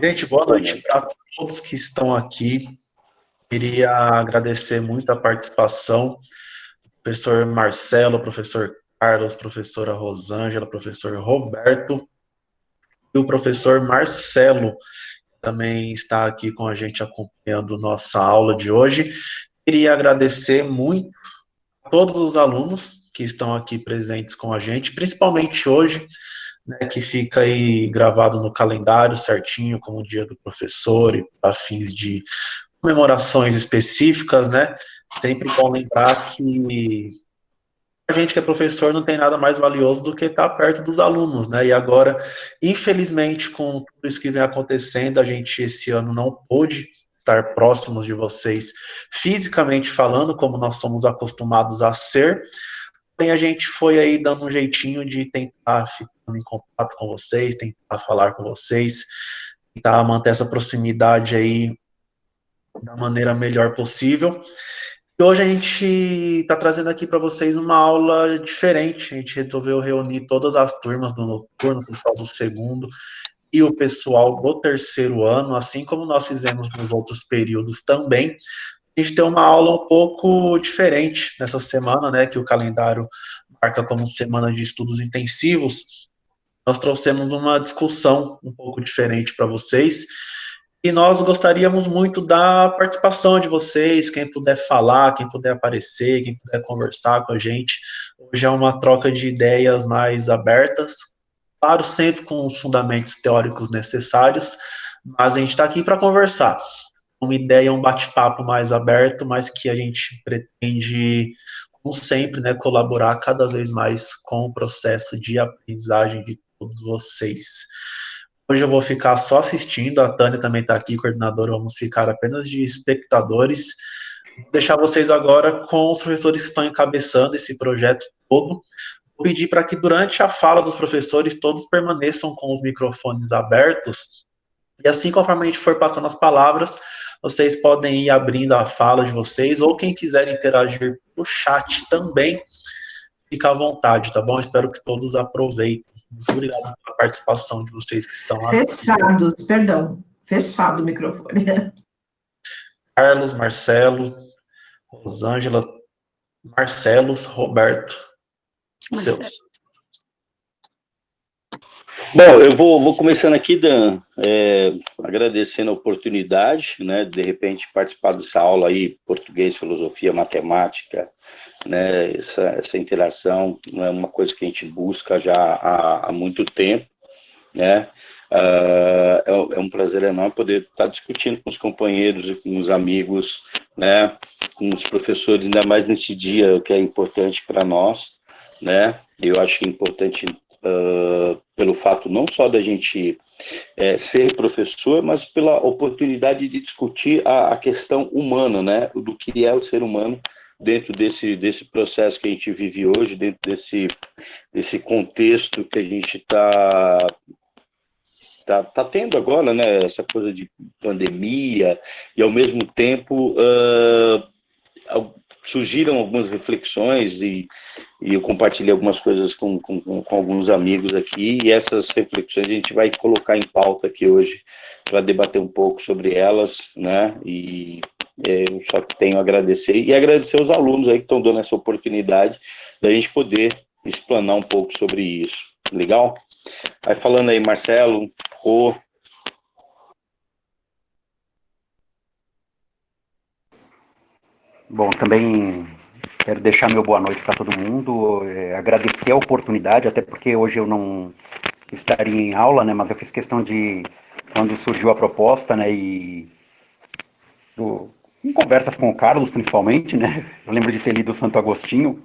Gente, boa Boa noite noite. para todos que estão aqui. Queria agradecer muito a participação do professor Marcelo, professor Carlos, professora Rosângela, professor Roberto e o professor Marcelo também está aqui com a gente acompanhando nossa aula de hoje. Queria agradecer muito a todos os alunos que estão aqui presentes com a gente, principalmente hoje, né, que fica aí gravado no calendário certinho, como o dia do professor e para fins de comemorações específicas, né? Sempre bom lembrar que a gente que é professor não tem nada mais valioso do que estar perto dos alunos, né? E agora, infelizmente, com tudo isso que vem acontecendo, a gente esse ano não pôde estar próximos de vocês fisicamente falando, como nós somos acostumados a ser. Porém, a gente foi aí dando um jeitinho de tentar ficar em contato com vocês, tentar falar com vocês, tentar manter essa proximidade aí da maneira melhor possível. E hoje a gente está trazendo aqui para vocês uma aula diferente. A gente resolveu reunir todas as turmas do noturno, o pessoal do segundo e o pessoal do terceiro ano, assim como nós fizemos nos outros períodos também. A gente tem uma aula um pouco diferente nessa semana, né, que o calendário marca como semana de estudos intensivos. Nós trouxemos uma discussão um pouco diferente para vocês. E nós gostaríamos muito da participação de vocês, quem puder falar, quem puder aparecer, quem puder conversar com a gente. Hoje é uma troca de ideias mais abertas, claro, sempre com os fundamentos teóricos necessários, mas a gente está aqui para conversar. Uma ideia, um bate-papo mais aberto, mas que a gente pretende, como sempre, né, colaborar cada vez mais com o processo de aprendizagem de todos vocês. Hoje eu vou ficar só assistindo, a Tânia também está aqui, coordenadora, vamos ficar apenas de espectadores. Vou deixar vocês agora com os professores que estão encabeçando esse projeto todo. Vou pedir para que durante a fala dos professores todos permaneçam com os microfones abertos, e assim, conforme a gente for passando as palavras, vocês podem ir abrindo a fala de vocês, ou quem quiser interagir no chat também, fica à vontade, tá bom? Espero que todos aproveitem. Muito obrigado pela participação de vocês que estão aqui. Fechados, perdão. Fechado o microfone. Carlos, Marcelo, Rosângela, Marcelos, Roberto, Marcelo. seus. Bom, eu vou começando aqui, Dan, agradecendo a oportunidade, né, de repente participar dessa aula aí, português, filosofia, matemática, né, essa interação é uma coisa que a gente busca já há muito tempo, né, é um prazer enorme poder estar discutindo com os companheiros e com os amigos, né, com os professores, ainda mais nesse dia que é importante para nós, né, eu acho que é importante pelo fato não só da gente ser professor, mas pela oportunidade de discutir a questão humana, né, do que é o ser humano dentro desse processo que a gente vive hoje, dentro desse contexto que a gente está tendo agora, né, essa coisa de pandemia, e ao mesmo tempo surgiram algumas reflexões e eu compartilhei algumas coisas com alguns amigos aqui, e essas reflexões a gente vai colocar em pauta aqui hoje para debater um pouco sobre elas, né, e eu só tenho a agradecer, e agradecer aos alunos aí que estão dando essa oportunidade da gente poder explanar um pouco sobre isso. Legal? Vai falando aí, Marcelo, Rô. Bom, também quero deixar meu boa noite para todo mundo, agradecer a oportunidade, até porque hoje eu não estaria em aula, né, mas eu fiz questão de, quando surgiu a proposta, né, em conversas com o Carlos, principalmente, né, eu lembro de ter lido Santo Agostinho,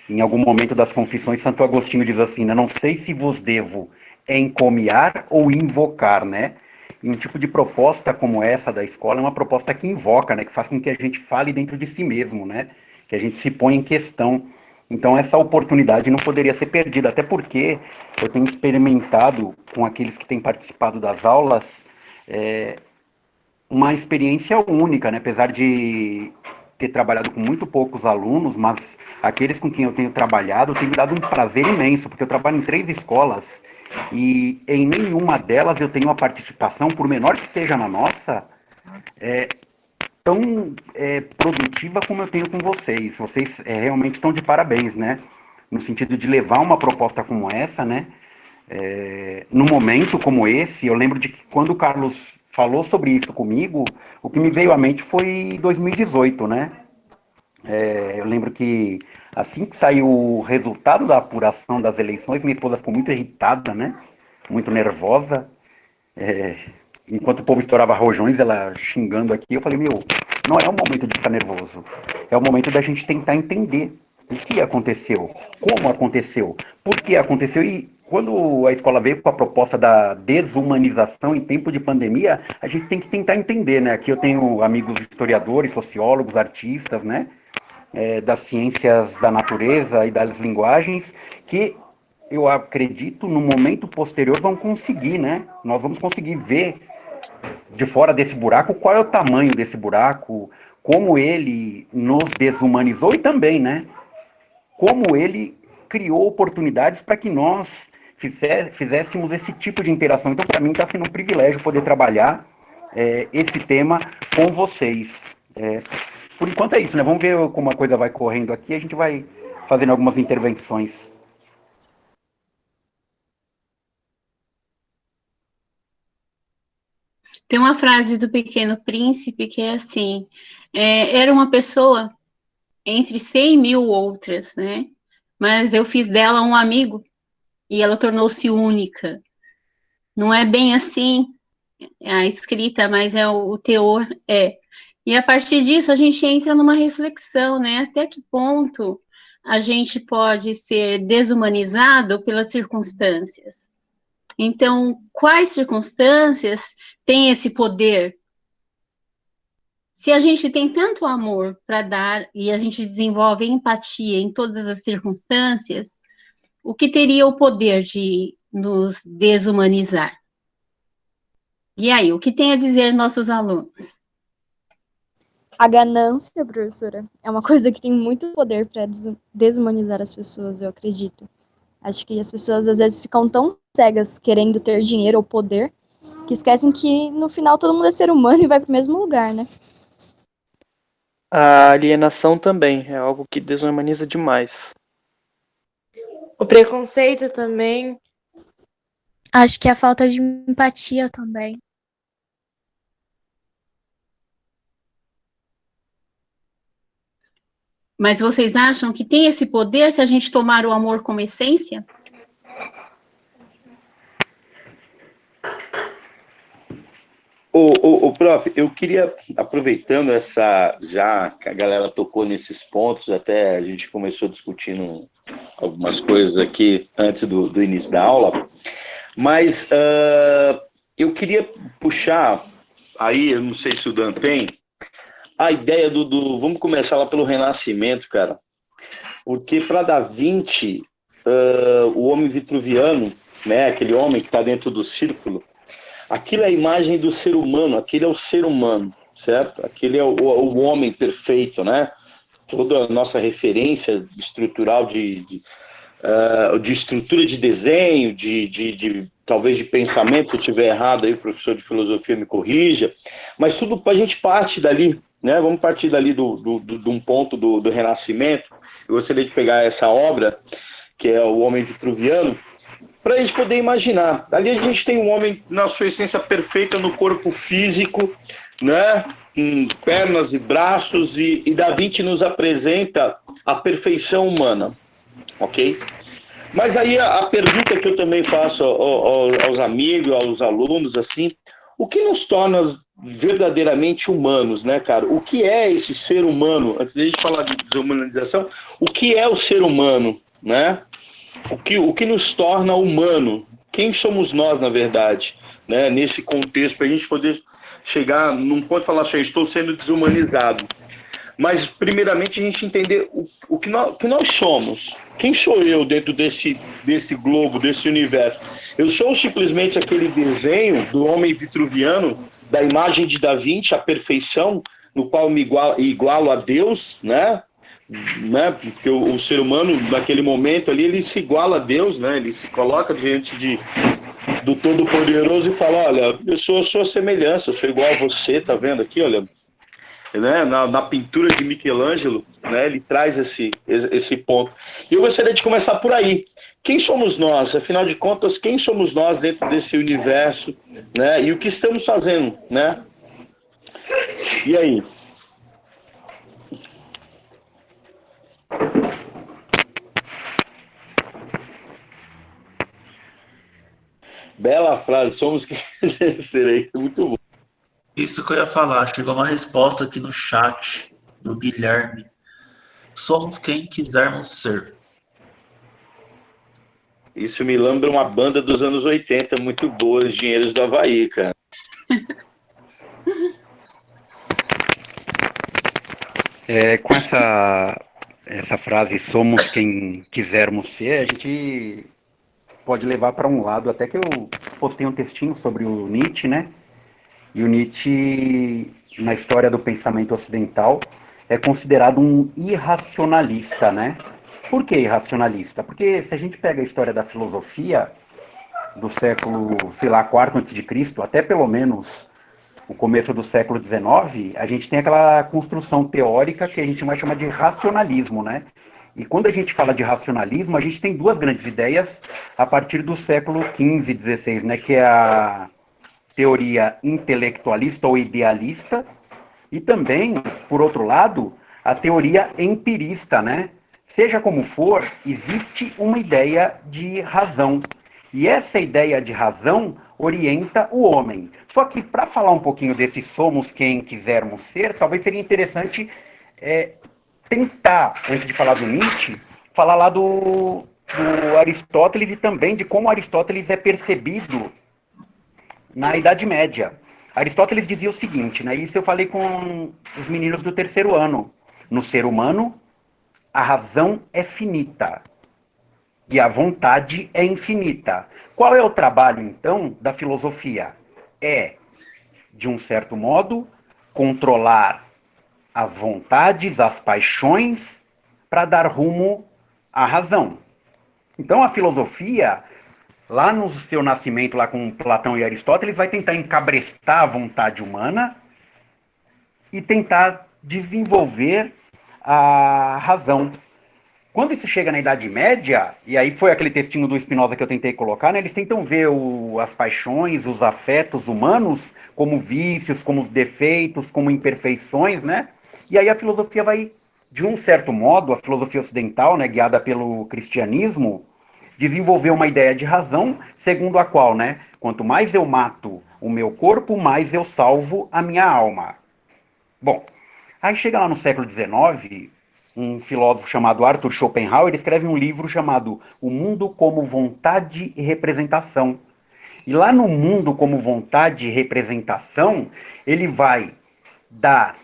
em algum momento das Confissões, Santo Agostinho diz assim, né, não sei se vos devo encomiar ou invocar, né, e um tipo de proposta como essa da escola é uma proposta que invoca, né, que faz com que a gente fale dentro de si mesmo, né, que a gente se põe em questão. Então essa oportunidade não poderia ser perdida, até porque eu tenho experimentado com aqueles que têm participado das aulas uma experiência única, né, apesar de ter trabalhado com muito poucos alunos, mas aqueles com quem eu tenho trabalhado tem me dado um prazer imenso, porque eu trabalho em 3 escolas E em nenhuma delas eu tenho uma participação, por menor que seja na nossa, tão produtiva como eu tenho com vocês. Vocês realmente estão de parabéns, né? No sentido de levar uma proposta como essa, né? Num momento como esse, eu lembro de que quando o Carlos falou sobre isso comigo, o que me veio à mente foi 2018, né? Eu lembro que assim que saiu o resultado da apuração das eleições, minha esposa ficou muito irritada, né? Muito nervosa. Enquanto o povo estourava rojões, ela xingando aqui, eu falei, não é o momento de ficar nervoso. É o momento da gente tentar entender o que aconteceu, como aconteceu, por que aconteceu. E quando a escola veio com a proposta da desumanização em tempo de pandemia, a gente tem que tentar entender, né? Aqui eu tenho amigos historiadores, sociólogos, artistas, né? Das ciências da natureza e das linguagens, que eu acredito, no momento posterior, vão conseguir, né? Nós vamos conseguir ver de fora desse buraco qual é o tamanho desse buraco, como ele nos desumanizou e também, né? Como ele criou oportunidades para que nós fizéssemos esse tipo de interação. Então, para mim, está sendo um privilégio poder trabalhar esse tema com vocês. Por enquanto é isso, né? Vamos ver como a coisa vai correndo aqui, a gente vai fazendo algumas intervenções. Tem uma frase do Pequeno Príncipe que é assim, era uma pessoa entre 100 mil outras, né? Mas eu fiz dela um amigo e ela tornou-se única. Não é bem assim a escrita, mas o teor é. E a partir disso a gente entra numa reflexão, né? Até que ponto a gente pode ser desumanizado pelas circunstâncias? Então, quais circunstâncias têm esse poder? Se a gente tem tanto amor para dar e a gente desenvolve empatia em todas as circunstâncias, o que teria o poder de nos desumanizar? E aí, o que tem a dizer nossos alunos? A ganância, professora, é uma coisa que tem muito poder para desumanizar as pessoas, eu acredito. Acho que as pessoas às vezes ficam tão cegas querendo ter dinheiro ou poder que esquecem que no final todo mundo é ser humano e vai para o mesmo lugar, né? A alienação também é algo que desumaniza demais. O preconceito também. Acho que a falta de empatia também. Mas vocês acham que tem esse poder se a gente tomar o amor como essência? Prof, eu queria, aproveitando já que a galera tocou nesses pontos, até a gente começou discutindo algumas coisas aqui antes do início da aula, mas eu queria puxar, aí, eu não sei se o Dan tem, a ideia vamos começar lá pelo Renascimento, cara, porque para Da Vinci, o homem vitruviano, né, aquele homem que está dentro do círculo, aquilo é a imagem do ser humano, aquele é o ser humano, certo? Aquele é o homem perfeito, né? Toda a nossa referência estrutural de estrutura de desenho, talvez de pensamento, se eu estiver errado aí, o professor de filosofia me corrija, mas tudo a gente parte dali, né? Vamos partir dali de um ponto do Renascimento. Eu gostaria de pegar essa obra, que é o Homem Vitruviano, para a gente poder imaginar. Ali a gente tem um homem na sua essência perfeita no corpo físico, né? Com pernas e braços, e Da Vinci nos apresenta a perfeição humana, ok? Mas aí a pergunta que eu também faço aos amigos, aos alunos, assim, o que nos torna verdadeiramente humanos, né, cara? O que é esse ser humano? Antes de a gente falar de desumanização, o que é o ser humano, né? O que nos torna humano? Quem somos nós, na verdade, né? Nesse contexto, para a gente poder chegar num ponto e falar assim, eu estou sendo desumanizado. Mas, primeiramente, a gente entender o que nós somos. Quem sou eu dentro desse globo, desse universo? Eu sou simplesmente aquele desenho do homem vitruviano, da imagem de Da Vinci, a perfeição, no qual eu me igualo a Deus, né? né? Porque o ser humano, naquele momento ali, ele se iguala a Deus, né? Ele se coloca diante do Todo-Poderoso e fala, olha, eu sou a sua semelhança, eu sou igual a você, tá vendo aqui, olha, né? Na pintura de Michelangelo, né? Ele traz esse ponto. E eu gostaria de começar por aí. Quem somos nós? Afinal de contas, quem somos nós dentro desse universo, né? E o que estamos fazendo, né? E aí? Bela frase, somos quem serei. Muito bom. Isso que eu ia falar, chegou uma resposta aqui no chat do Guilherme. Somos quem quisermos ser. Isso me lembra uma banda dos anos 80, muito boa, os Dinheiros do Havaí, cara. Com essa frase, somos quem quisermos ser, a gente pode levar para um lado, até que eu postei um textinho sobre o Nietzsche, né? E o Nietzsche, na história do pensamento ocidental, é considerado um irracionalista, né? Por que irracionalista? Porque se a gente pega a história da filosofia do século, sei lá, IV a.C., até pelo menos o começo do século XIX, a gente tem aquela construção teórica que a gente vai chamar de racionalismo, né? E quando a gente fala de racionalismo, a gente tem duas grandes ideias a partir do século XV e XVI, né? Que é a teoria intelectualista ou idealista, e também, por outro lado, a teoria empirista, né? Seja como for, existe uma ideia de razão. E essa ideia de razão orienta o homem. Só que, para falar um pouquinho desse somos quem quisermos ser, talvez seria interessante tentar, antes de falar do Nietzsche, falar lá do Aristóteles e também de como Aristóteles é percebido na Idade Média. Aristóteles dizia o seguinte, né? Isso eu falei com os meninos do terceiro ano. No ser humano, a razão é finita e a vontade é infinita. Qual é o trabalho, então, da filosofia? É, de um certo modo, controlar as vontades, as paixões, para dar rumo à razão. Então, a filosofia, lá no seu nascimento, lá com Platão e Aristóteles, vai tentar encabrestar a vontade humana e tentar desenvolver a razão. Quando isso chega na Idade Média, e aí foi aquele textinho do Spinoza que eu tentei colocar, né, eles tentam ver as paixões, os afetos humanos como vícios, como defeitos, como imperfeições, né? E aí a filosofia vai, de um certo modo, a filosofia ocidental, né, guiada pelo cristianismo, desenvolver uma ideia de razão, segundo a qual, né, quanto mais eu mato o meu corpo, mais eu salvo a minha alma. Bom, aí chega lá no século XIX, um filósofo chamado Arthur Schopenhauer escreve um livro chamado O Mundo como Vontade e Representação. E lá no Mundo como Vontade e Representação, ele vai dar,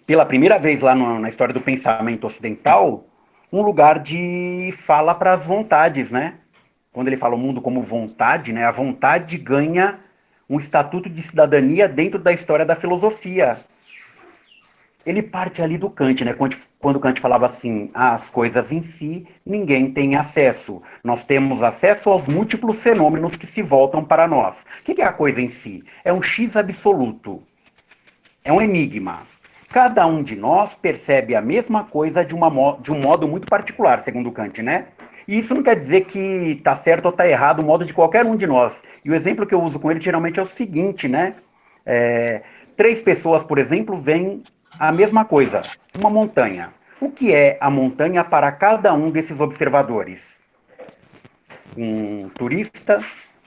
pela primeira vez lá na história do pensamento ocidental, um lugar de fala para as vontades, né? Quando ele fala o mundo como vontade, né, a vontade ganha um estatuto de cidadania dentro da história da filosofia. Ele parte ali do Kant, né? Quando Kant falava assim, as coisas em si, ninguém tem acesso. Nós temos acesso aos múltiplos fenômenos que se voltam para nós. O que é a coisa em si? É um X absoluto. É um enigma. Cada um de nós percebe a mesma coisa de um modo muito particular, segundo Kant, né? E isso não quer dizer que está certo ou está errado o modo de qualquer um de nós. E o exemplo que eu uso com ele geralmente é o seguinte, né? 3 pessoas, por exemplo, veem a mesma coisa, uma montanha. O que é a montanha para cada um desses observadores? Um turista,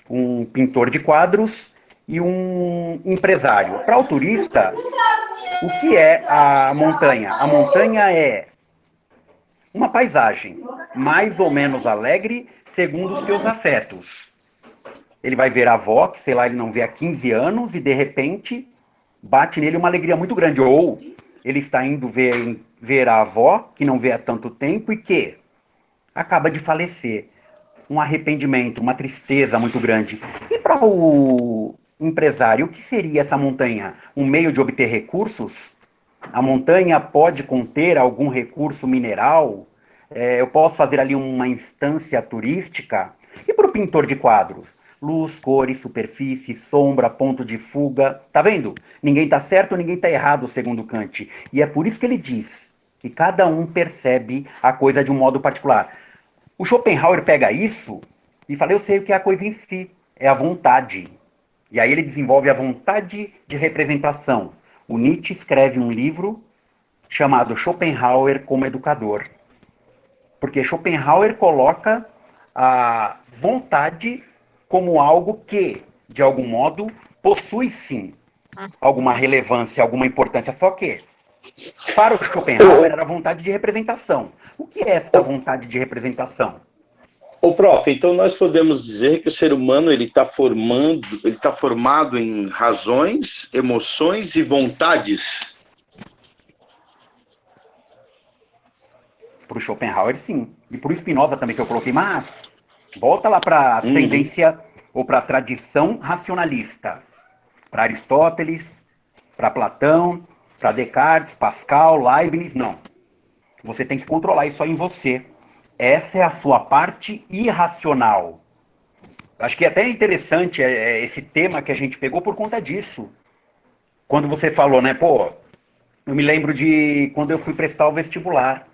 um pintor de quadros e um empresário. Para o turista, o que é a montanha? A montanha é uma paisagem, mais ou menos alegre, segundo os seus afetos. Ele vai ver a avó, que sei lá, ele não vê há 15 anos, e de repente bate nele uma alegria muito grande. Ou ele está indo ver a avó, que não vê há tanto tempo, e que acaba de falecer. Um arrependimento, uma tristeza muito grande. E para o empresário, o que seria essa montanha? Um meio de obter recursos? A montanha pode conter algum recurso mineral? Eu posso fazer ali uma instância turística? E para o pintor de quadros? Luz, cores, superfície, sombra, ponto de fuga. Tá vendo? Ninguém tá certo, ninguém tá errado, segundo Kant. E é por isso que ele diz que cada um percebe a coisa de um modo particular. O Schopenhauer pega isso e fala, eu sei o que é a coisa em si, é a vontade. E aí ele desenvolve a vontade de representação. O Nietzsche escreve um livro chamado Schopenhauer como Educador. Porque Schopenhauer coloca a vontade como algo que, de algum modo, possui sim alguma relevância, alguma importância, só que para o Schopenhauer era a vontade de representação. O que é essa vontade de representação? Ô, prof, então nós podemos dizer que o ser humano ele tá formado em razões, emoções e vontades? Para o Schopenhauer, sim. E para o Spinoza também, que eu coloquei, mas volta lá para a tendência ou para a tradição racionalista. Para Aristóteles, para Platão, para Descartes, Pascal, Leibniz, não. Você tem que controlar isso aí em você. Essa é a sua parte irracional. Acho que é até interessante esse tema que a gente pegou por conta disso. Quando você falou, né, pô, eu me lembro de quando eu fui prestar o vestibular.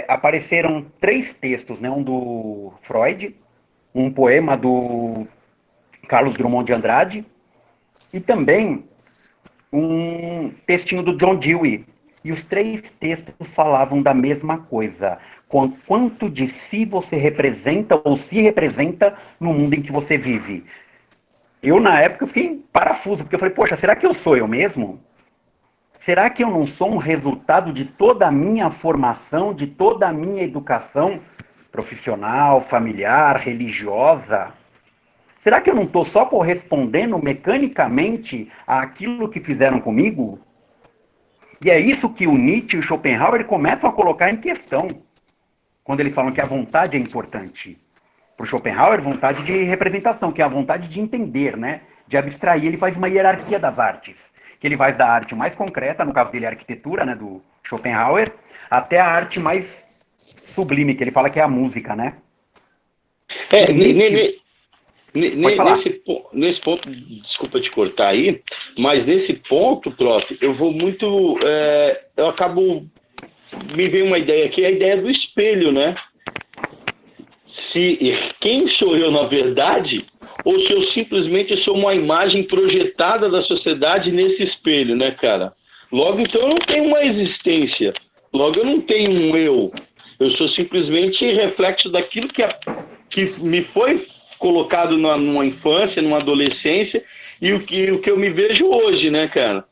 Apareceram 3 textos, né, um do Freud, um poema do Carlos Drummond de Andrade e também um textinho do John Dewey. E os 3 textos falavam da mesma coisa. Quanto de si você representa ou se representa no mundo em que você vive. Eu, na época, fiquei em parafuso, porque eu falei, poxa, será que eu sou eu mesmo? Será que eu não sou um resultado de toda a minha formação, de toda a minha educação profissional, familiar, religiosa? Será que eu não estou só correspondendo mecanicamente àquilo que fizeram comigo? E é isso que o Nietzsche e o Schopenhauer começam a colocar em questão, quando eles falam que a vontade é importante. Para o Schopenhauer, vontade de representação, que é a vontade de entender, né? De abstrair. Ele faz uma hierarquia das artes. Que ele vai da arte mais concreta, no caso dele a arquitetura, né, do Schopenhauer, até a arte mais sublime, que ele fala que é a música, né? Nesse ponto, desculpa te cortar aí, mas nesse ponto, prof, eu vou muito, eu acabo, me vem uma ideia aqui, a ideia do espelho, né? Quem sou eu na verdade, ou se eu simplesmente sou uma imagem projetada da sociedade nesse espelho, né, cara? Logo, então, eu não tenho uma existência. Logo, eu não tenho um eu. Eu sou simplesmente reflexo daquilo que me foi colocado numa infância, numa adolescência, e o que eu me vejo hoje, né, cara?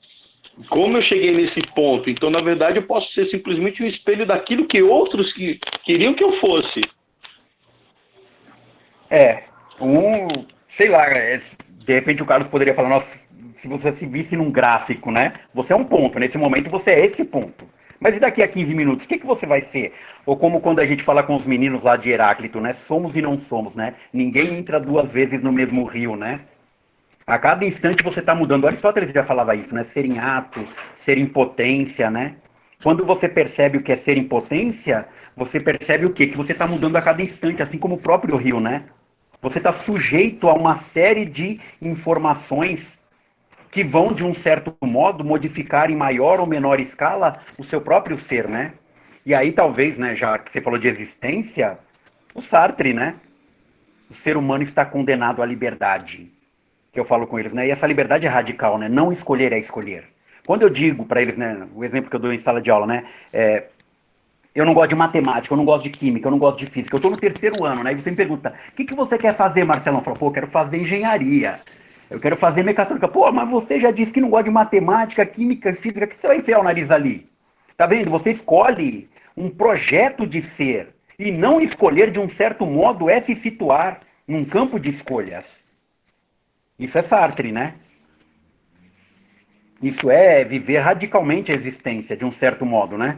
Como eu cheguei nesse ponto? Então, na verdade, eu posso ser simplesmente um espelho daquilo que outros queriam que eu fosse. Sei lá, de repente o Carlos poderia falar, nossa, se você se visse num gráfico, né? Você é um ponto, nesse momento você é esse ponto. Mas e daqui a 15 minutos, o que você vai ser? Ou como quando a gente fala com os meninos lá de Heráclito, né? Somos e não somos, né? Ninguém entra 2 vezes no mesmo rio, né? A cada instante você está mudando. Aristóteles já falava isso, né? Ser em ato, ser em potência, né? Quando você percebe o que é ser em potência, você percebe o quê? Que você está mudando a cada instante, assim como o próprio rio, né? Você está sujeito a uma série de informações que vão, de um certo modo, modificar em maior ou menor escala o seu próprio ser, né? E aí, talvez, né, já que você falou de existência, o Sartre, né? O ser humano está condenado à liberdade, que eu falo com eles, né? E essa liberdade é radical, né? Não escolher é escolher. Quando eu digo para eles, né, o exemplo que eu dou em sala de aula, né? Eu não gosto de matemática, eu não gosto de química, eu não gosto de física. Eu estou no 3º ano, né? E você me pergunta, o que você quer fazer, Marcelão? Eu falo, pô, eu quero fazer engenharia. Eu quero fazer mecatrônica. Pô, mas você já disse que não gosta de matemática, química, física. O que você vai enfiar o nariz ali? Tá vendo? Você escolhe um projeto de ser. E não escolher, de um certo modo, é se situar num campo de escolhas. Isso é Sartre, né? Isso é viver radicalmente a existência, de um certo modo, né?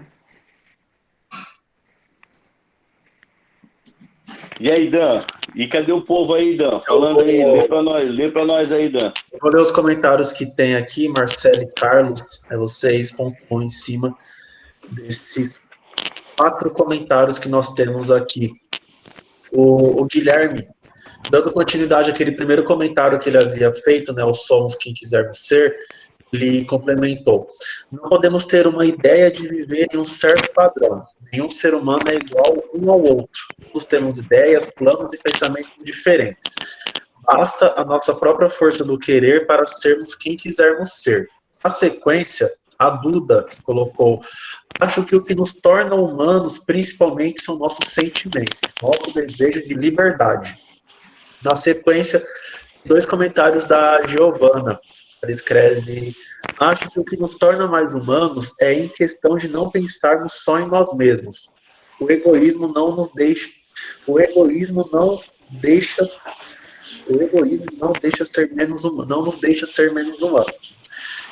E aí, Dan, E cadê o povo aí, Dan? Falando aí, lê pra nós aí, Dan. Eu vou ler os comentários que tem aqui, Marcelo e Carlos, vocês pontuam em cima desses 4 comentários que nós temos aqui. O Guilherme, dando continuidade àquele primeiro comentário que ele havia feito, né, os somos quem quisermos ser, ele complementou. Não podemos ter uma ideia de viver em um certo padrão. Nenhum ser humano é igual um ao outro. Todos temos ideias, planos e pensamentos diferentes. Basta a nossa própria força do querer para sermos quem quisermos ser. Na sequência, a Duda colocou: acho que o que nos torna humanos, principalmente, são nossos sentimentos, nosso desejo de liberdade. Na sequência, 2 comentários da Giovana. Ela escreve: acho que o que nos torna mais humanos é em questão de não pensarmos só em nós mesmos. O egoísmo não nos deixa. O egoísmo não deixa ser menos humanos, não nos deixa ser menos humanos.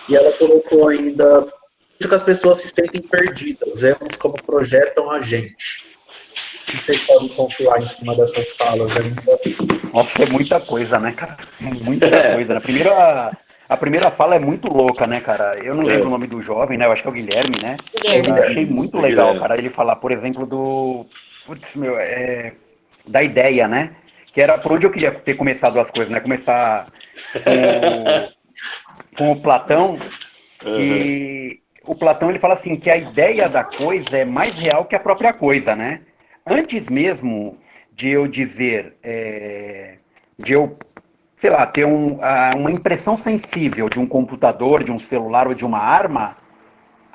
E ela colocou ainda: isso que as pessoas se sentem perdidas, vemos como projetam a gente. O que vocês podem pontuar em cima dessas falas ainda? Nossa, é muita coisa, né, cara? Muita coisa. A primeira fala é muito louca, né, cara? Eu não lembro o nome do jovem, né? Eu acho que é o Guilherme, né? Eu achei muito legal, cara, ele falar, por exemplo, da ideia, né? Que era por onde eu queria ter começado as coisas, né? Começar com o Platão, que o Platão, ele fala assim, que a ideia da coisa é mais real que a própria coisa, né? Antes mesmo de eu dizer, sei lá, ter uma impressão sensível de um computador, de um celular ou de uma arma,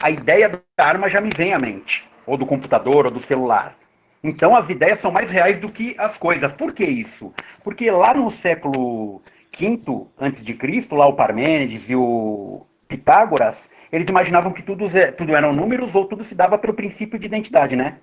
a ideia da arma já me vem à mente, ou do computador ou do celular. Então as ideias são mais reais do que as coisas. Por que isso? Porque lá no século V a.C., lá o Parmênides e o Pitágoras, eles imaginavam que tudo eram números ou tudo se dava pelo princípio de identidade, né?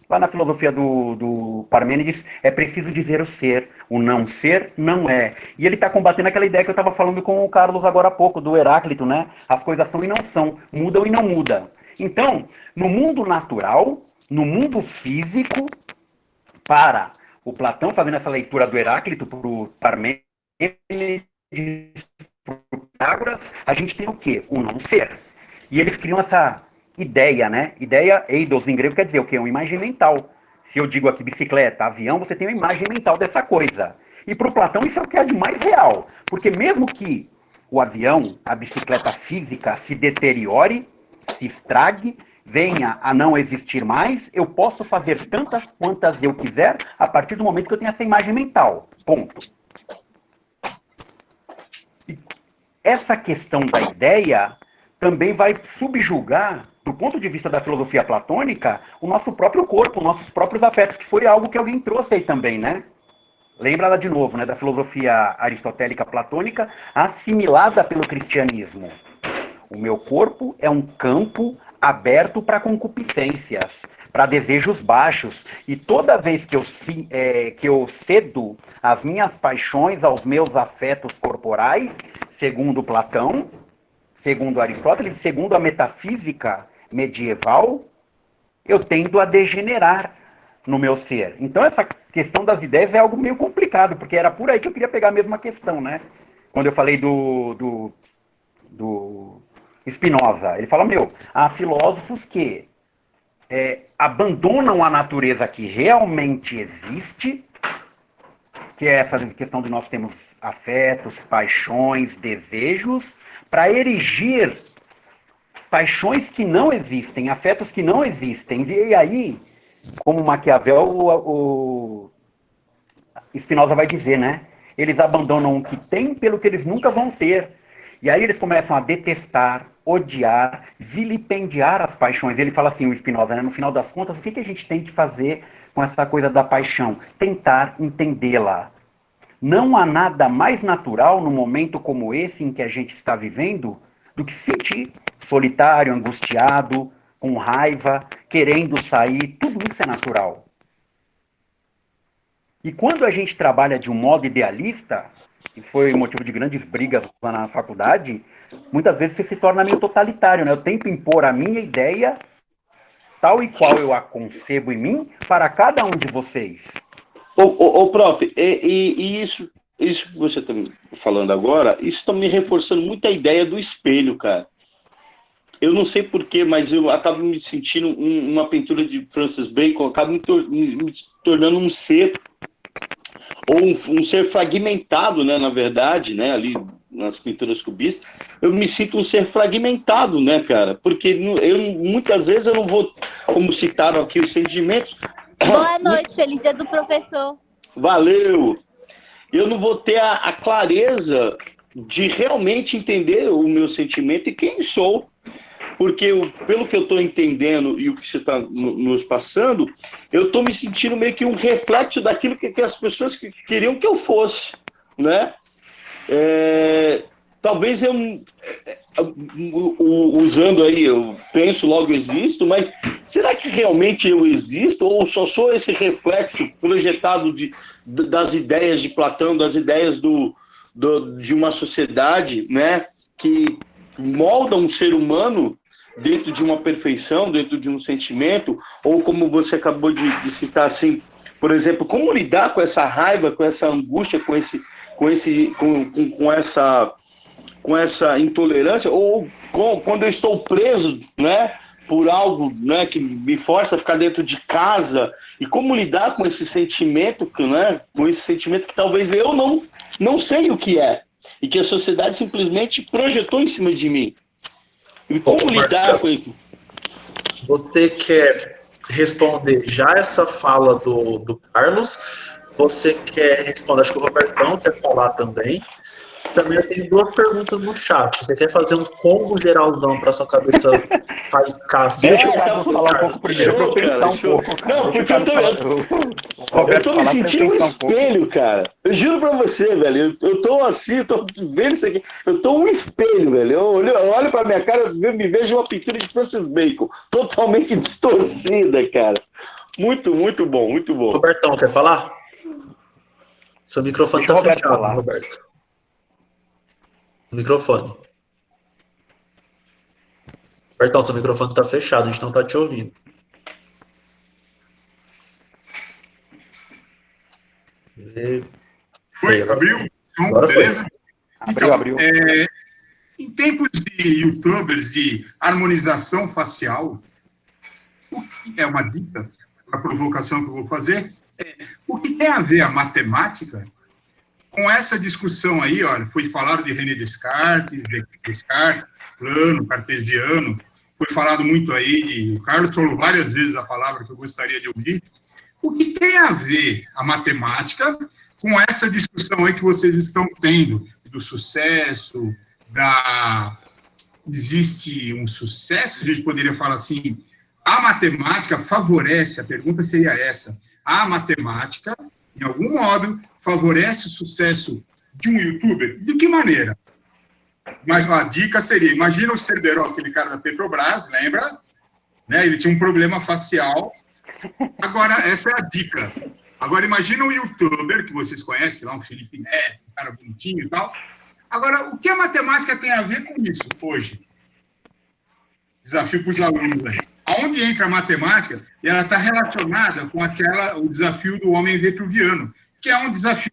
Lá na filosofia do Parmênides, é preciso dizer o ser, o não ser não é. E ele está combatendo aquela ideia que eu estava falando com o Carlos agora há pouco, do Heráclito, né? As coisas são e não são, mudam e não mudam. Então, no mundo natural, no mundo físico, para o Platão, fazendo essa leitura do Heráclito para o Parmênides, para o Pitágoras, a gente tem o quê? O não ser. E eles criam essa ideia, né? Ideia, eidos, em grego, quer dizer o quê? Uma imagem mental. Se eu digo aqui bicicleta, avião, você tem uma imagem mental dessa coisa. E para o Platão isso é o que é de mais real. Porque mesmo que o avião, a bicicleta física, se deteriore, se estrague, venha a não existir mais, eu posso fazer tantas quantas eu quiser a partir do momento que eu tenho essa imagem mental. Ponto. E essa questão da ideia também vai subjugar, do ponto de vista da filosofia platônica, o nosso próprio corpo, nossos próprios afetos, que foi algo que alguém trouxe aí também, né? Lembra lá de novo, né, da filosofia aristotélica platônica, assimilada pelo cristianismo. O meu corpo é um campo aberto para concupiscências, para desejos baixos. E toda vez que eu cedo as minhas paixões aos meus afetos corporais, segundo Platão, segundo Aristóteles, segundo a metafísica medieval, eu tendo a degenerar no meu ser. Então essa questão das ideias é algo meio complicado, porque era por aí que eu queria pegar a mesma questão, né? Quando eu falei do Spinoza, ele fala, há filósofos que abandonam a natureza que realmente existe, que é essa questão de nós temos afetos, paixões, desejos, para erigir paixões que não existem, afetos que não existem. E aí, como Maquiavel, o Spinoza vai dizer, né? Eles abandonam o que têm pelo que eles nunca vão ter. E aí eles começam a detestar, odiar, vilipendiar as paixões. Ele fala assim, o Spinoza, né? No final das contas, o que a gente tem que fazer com essa coisa da paixão? Tentar entendê-la. Não há nada mais natural no momento como esse em que a gente está vivendo do que se sentir solitário, angustiado, com raiva, querendo sair. Tudo isso é natural. E quando a gente trabalha de um modo idealista, que foi motivo de grandes brigas lá na faculdade, muitas vezes você se torna meio totalitário, né? Eu tento impor a minha ideia, tal e qual eu a concebo em mim, para cada um de vocês. Prof, e isso que você está falando agora, isso está me reforçando muito a ideia do espelho, cara. Eu não sei porquê, mas eu acabo me sentindo uma pintura de Francis Bacon, acabo me tornando um ser, ou um ser fragmentado, né, na verdade, né, ali nas pinturas cubistas, eu me sinto um ser fragmentado, né, cara, porque muitas vezes eu não vou, como citaram aqui os sentimentos... Boa noite, feliz dia do professor. Valeu! Eu não vou ter a clareza de realmente entender o meu sentimento e quem sou. Porque, pelo que eu estou entendendo e o que você está nos passando, eu estou me sentindo meio que um reflexo daquilo que as pessoas queriam que eu fosse, né? Talvez eu, usando aí, eu penso, logo existo, mas será que realmente eu existo ou só sou esse reflexo projetado das ideias de Platão, das ideias de uma sociedade, né, que molda um ser humano dentro de uma perfeição, dentro de um sentimento, ou como você acabou de citar, assim, por exemplo, como lidar com essa raiva, com essa angústia, com essa intolerância, ou quando eu estou preso, né, por algo, né, que me força a ficar dentro de casa, e como lidar com esse sentimento, né, com esse sentimento que talvez eu não sei o que é, e que a sociedade simplesmente projetou em cima de mim. E como lidar com isso? Você quer responder já essa fala do Carlos? Você quer responder? Acho que o Robertão quer falar também. Também eu tenho duas perguntas no chat. Você quer fazer um combo geralzão para sua cabeça faiscar assim? Deixa o Carlos falar um pouco primeiro, para eu pensar um pouco. Não, porque eu tô me sentindo um espelho, cara. Eu juro pra você, velho. Eu tô assim, eu tô vendo isso aqui. Eu tô um espelho, velho. Eu olho pra minha cara, eu me vejo uma pintura de Francis Bacon. Totalmente distorcida, cara. Muito, muito bom, muito bom. Robertão, quer falar? Seu microfone tá fechado, Roberto. Microfone. Robertão, seu microfone tá fechado, a gente não tá te ouvindo. Foi? Abriu? Agora beleza? Foi. Então, abriu. Em tempos de youtubers de harmonização facial, o que é uma dica, a provocação que eu vou fazer, o que tem a ver a matemática com essa discussão aí, olha, foi falado de René Descartes, plano, cartesiano, foi falado muito aí, o Carlos falou várias vezes a palavra que eu gostaria de ouvir. O que tem a ver a matemática com essa discussão aí que vocês estão tendo, do sucesso, existe um sucesso, a gente poderia falar assim, a matemática favorece, a pergunta seria essa, a matemática, em algum modo, favorece o sucesso de um youtuber? De que maneira? Mas uma dica seria, imagina o Cerveró, aquele cara da Petrobras, lembra? Né? Ele tinha um problema facial. Agora, essa é a dica. Agora, imagina um youtuber que vocês conhecem, lá um Felipe Neto, um cara bonitinho e tal. Agora, o que a matemática tem a ver com isso hoje? Desafio para os alunos aí. Aonde entra a matemática? E ela está relacionada com o desafio do homem vitruviano, que é um desafio.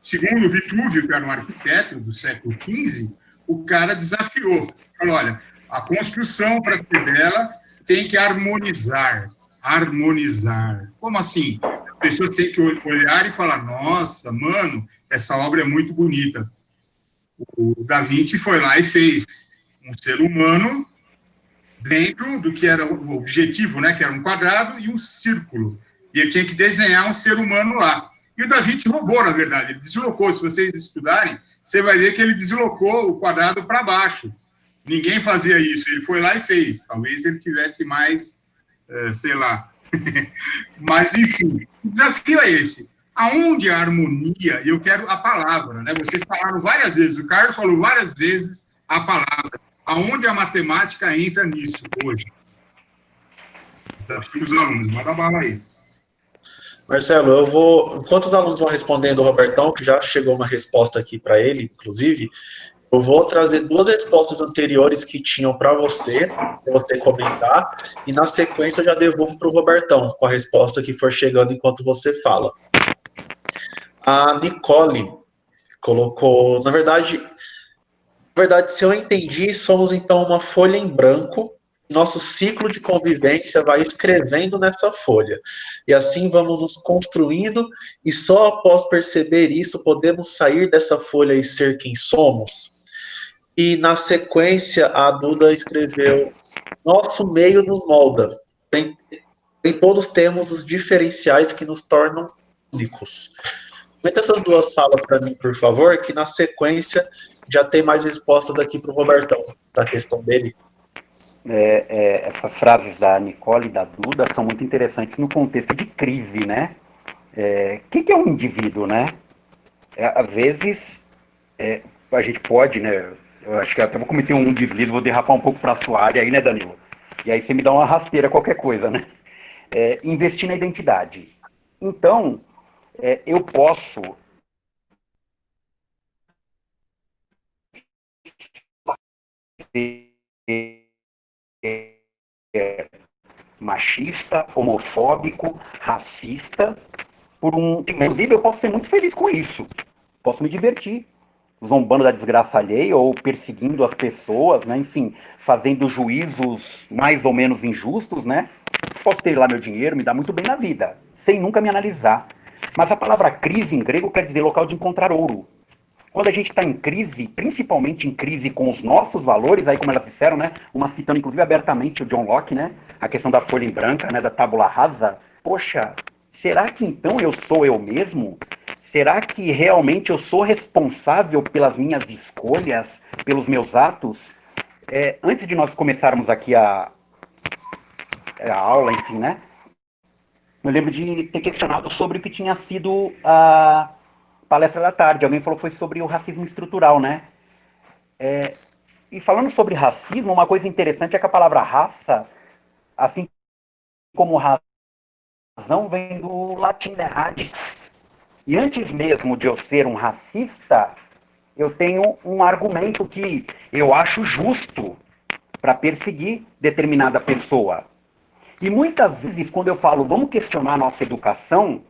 Segundo Vitrúvio, que era um arquiteto do século XV, o cara desafiou. Falou, olha, a construção, para ser bela, tem que harmonizar. Harmonizar. Como assim? As pessoas têm que olhar e falar, nossa, mano, essa obra é muito bonita. O Da Vinci foi lá e fez um ser humano dentro do que era o objetivo, né, que era um quadrado e um círculo. E ele tinha que desenhar um ser humano lá. E o Da Vinci roubou, na verdade. Ele deslocou. Se vocês estudarem, você vai ver que ele deslocou o quadrado para baixo. Ninguém fazia isso. Ele foi lá e fez. Talvez ele tivesse mais, sei lá. Mas, enfim, o desafio é esse. Aonde a harmonia, e eu quero a palavra, né? Vocês falaram várias vezes, o Carlos falou várias vezes a palavra. Aonde a matemática entra nisso hoje? Desafio dos alunos. Manda bala aí. Marcelo, enquanto os alunos vão respondendo o Robertão, que já chegou uma resposta aqui para ele, inclusive, Eu vou trazer duas respostas anteriores que tinham para você comentar, e na sequência eu já devolvo para o Robertão, com a resposta que for chegando enquanto você fala. A Nicole colocou, na verdade, se eu entendi, somos então uma folha em branco. Nosso ciclo de convivência vai escrevendo nessa folha. E assim vamos nos construindo, e só após perceber isso podemos sair dessa folha e ser quem somos. E na sequência, a Duda escreveu: nosso meio nos molda. Em todos temos os diferenciais que nos tornam únicos. Comenta essas duas falas para mim, por favor, que na sequência já tem mais respostas aqui para o Robertão, da questão dele. Essas frases da Nicole e da Duda são muito interessantes no contexto de crise, né? O que é um indivíduo, né? Às vezes, a gente pode, né? Eu acho que até vou cometer um deslize, vou derrapar um pouco para a sua área aí, né, Danilo? E aí você me dá uma rasteira, qualquer coisa, né? Investir na identidade. Então, eu posso ser machista, homofóbico, racista, inclusive eu posso ser muito feliz com isso, posso me divertir, zombando da desgraça alheia ou perseguindo as pessoas, né, enfim, fazendo juízos mais ou menos injustos, né, posso ter lá meu dinheiro, me dá muito bem na vida, sem nunca me analisar. Mas a palavra crise em grego quer dizer local de encontrar ouro. Quando a gente está em crise, principalmente em crise com os nossos valores, aí como elas disseram, né, uma citando inclusive abertamente o John Locke, né, a questão da folha em branca, né, da tábula rasa, poxa, será que então eu sou eu mesmo? Será que realmente eu sou responsável pelas minhas escolhas, pelos meus atos? Antes de nós começarmos aqui a aula, enfim, né, eu lembro de ter questionado sobre o que tinha sido a palestra da tarde. Alguém falou que foi sobre o racismo estrutural, né? E falando sobre racismo, uma coisa interessante é que a palavra raça, assim como razão, vem do latim, né, radix. E antes mesmo de eu ser um racista, eu tenho um argumento que eu acho justo para perseguir determinada pessoa. E muitas vezes, quando eu falo, vamos questionar a nossa educação,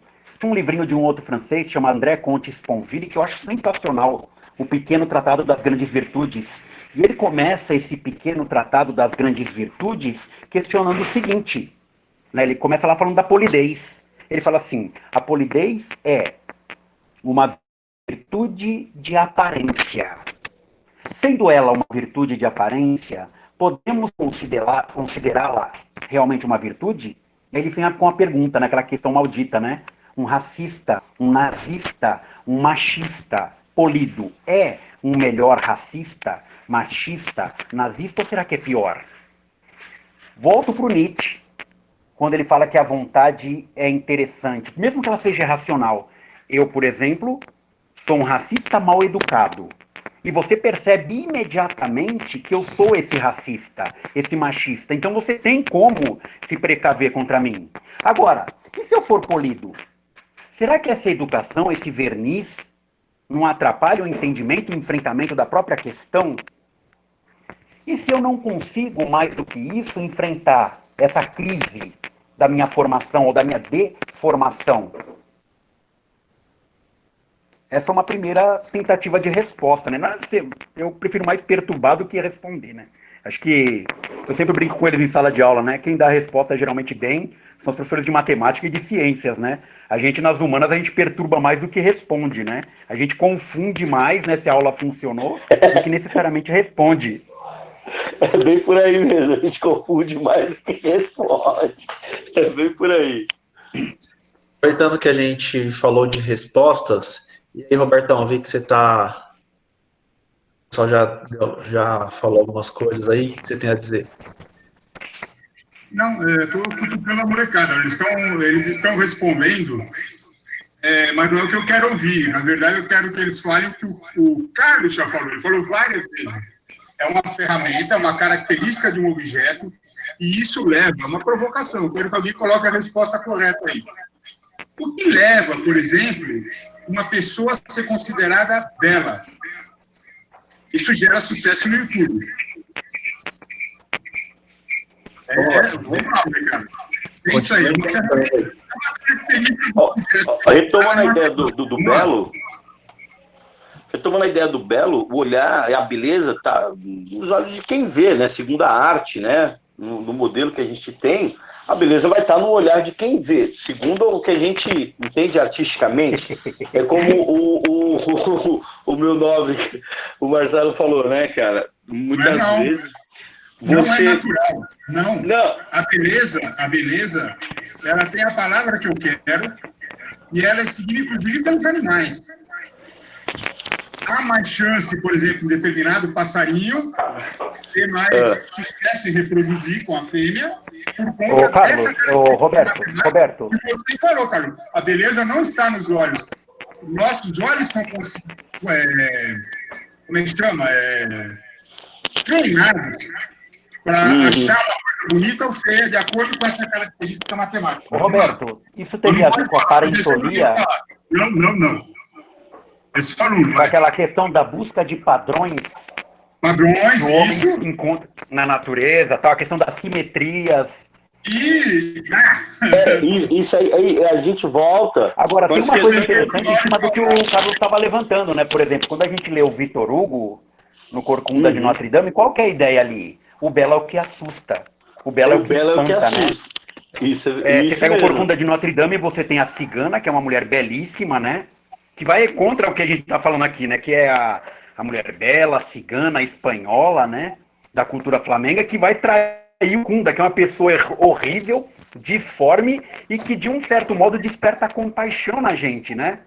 um livrinho de um outro francês chamado André Comte Sponville, que eu acho sensacional, o Pequeno Tratado das Grandes Virtudes. E ele começa esse Pequeno Tratado das Grandes Virtudes questionando o seguinte, né, ele começa lá falando da polidez. Ele fala assim, a polidez é uma virtude de aparência. Sendo ela uma virtude de aparência, podemos considerá-la realmente uma virtude? Ele vem com a pergunta, naquela questão maldita, né? Um racista, um nazista, um machista polido é um melhor racista, machista, nazista, ou será que é pior? Volto para o Nietzsche, quando ele fala que a vontade é interessante, mesmo que ela seja irracional. Eu, por exemplo, sou um racista mal educado. E você percebe imediatamente que eu sou esse racista, esse machista. Então você tem como se precaver contra mim. Agora, e se eu for polido? Será que essa educação, esse verniz, não atrapalha o entendimento e o enfrentamento da própria questão? E se eu não consigo, mais do que isso, enfrentar essa crise da minha formação ou da minha deformação? Essa é uma primeira tentativa de resposta, né? Eu prefiro mais perturbar do que responder, né? Acho que eu sempre brinco com eles em sala de aula, né? Quem dá a resposta geralmente bem são os professores de matemática e de ciências, né? A gente, nas humanas, a gente perturba mais do que responde, né? A gente confunde mais, né, se a aula funcionou, do que necessariamente responde. É bem por aí mesmo, a gente confunde mais do que responde. É bem por aí. Aproveitando que a gente falou de respostas, e aí, Robertão, eu vi que você está... O pessoal já falou algumas coisas aí, o que você tem a dizer? Não, estou cutucando a molecada, eles estão respondendo, mas não é o que eu quero ouvir. Na verdade, eu quero que eles falem o que o Carlos já falou. Ele falou várias vezes. É uma ferramenta, é uma característica de um objeto, e isso leva a uma provocação. Eu quero que alguém coloque a resposta correta aí. O que leva, por exemplo, uma pessoa a ser considerada bela? Isso gera sucesso no YouTube. Vamos lá, Ricardo. É isso aí. Retomando a ideia do Belo, retomando a ideia do Belo, o olhar e a beleza está nos olhos de quem vê, né? Segundo a arte, né? No modelo que a gente tem, a beleza vai estar no olhar de quem vê. Segundo o que a gente entende artisticamente, é como o meu nobre, o Marcelo falou, né, cara? Muitas vezes não você... é natural. Não. A beleza, ela tem a palavra que eu quero e ela é significativa pelos animais. Há mais chance, por exemplo, em determinado passarinho ter mais sucesso em reproduzir com a fêmea por conta dessa... Roberto. Você falou, Carlos, a beleza não está nos olhos. Nossos olhos são, como é que chama? Treinados para achar uma coisa bonita ou feia, de acordo com essa característica matemática. Roberto, isso teria a ver com a pareidolia? Não. É só aluno. Com aquela questão da busca de padrões que o homem encontra na natureza, tal, a questão das simetrias. Isso aí a gente volta. Agora, tem uma coisa interessante em cima do que o Carlos estava levantando, né? Por exemplo, quando a gente lê o Vitor Hugo no Corcunda de Notre Dame, qual que é a ideia ali? O belo é o que assusta. O belo é o que espanta, né? Isso você pega o Corcunda de Notre Dame e você tem a cigana, que é uma mulher belíssima, né? Que vai contra o que a gente está falando aqui, né? Que é a mulher bela, cigana, espanhola, né? Da cultura flamenga, que vai trair o Kunda, que é uma pessoa horrível, disforme e que, de um certo modo, desperta compaixão na gente, né?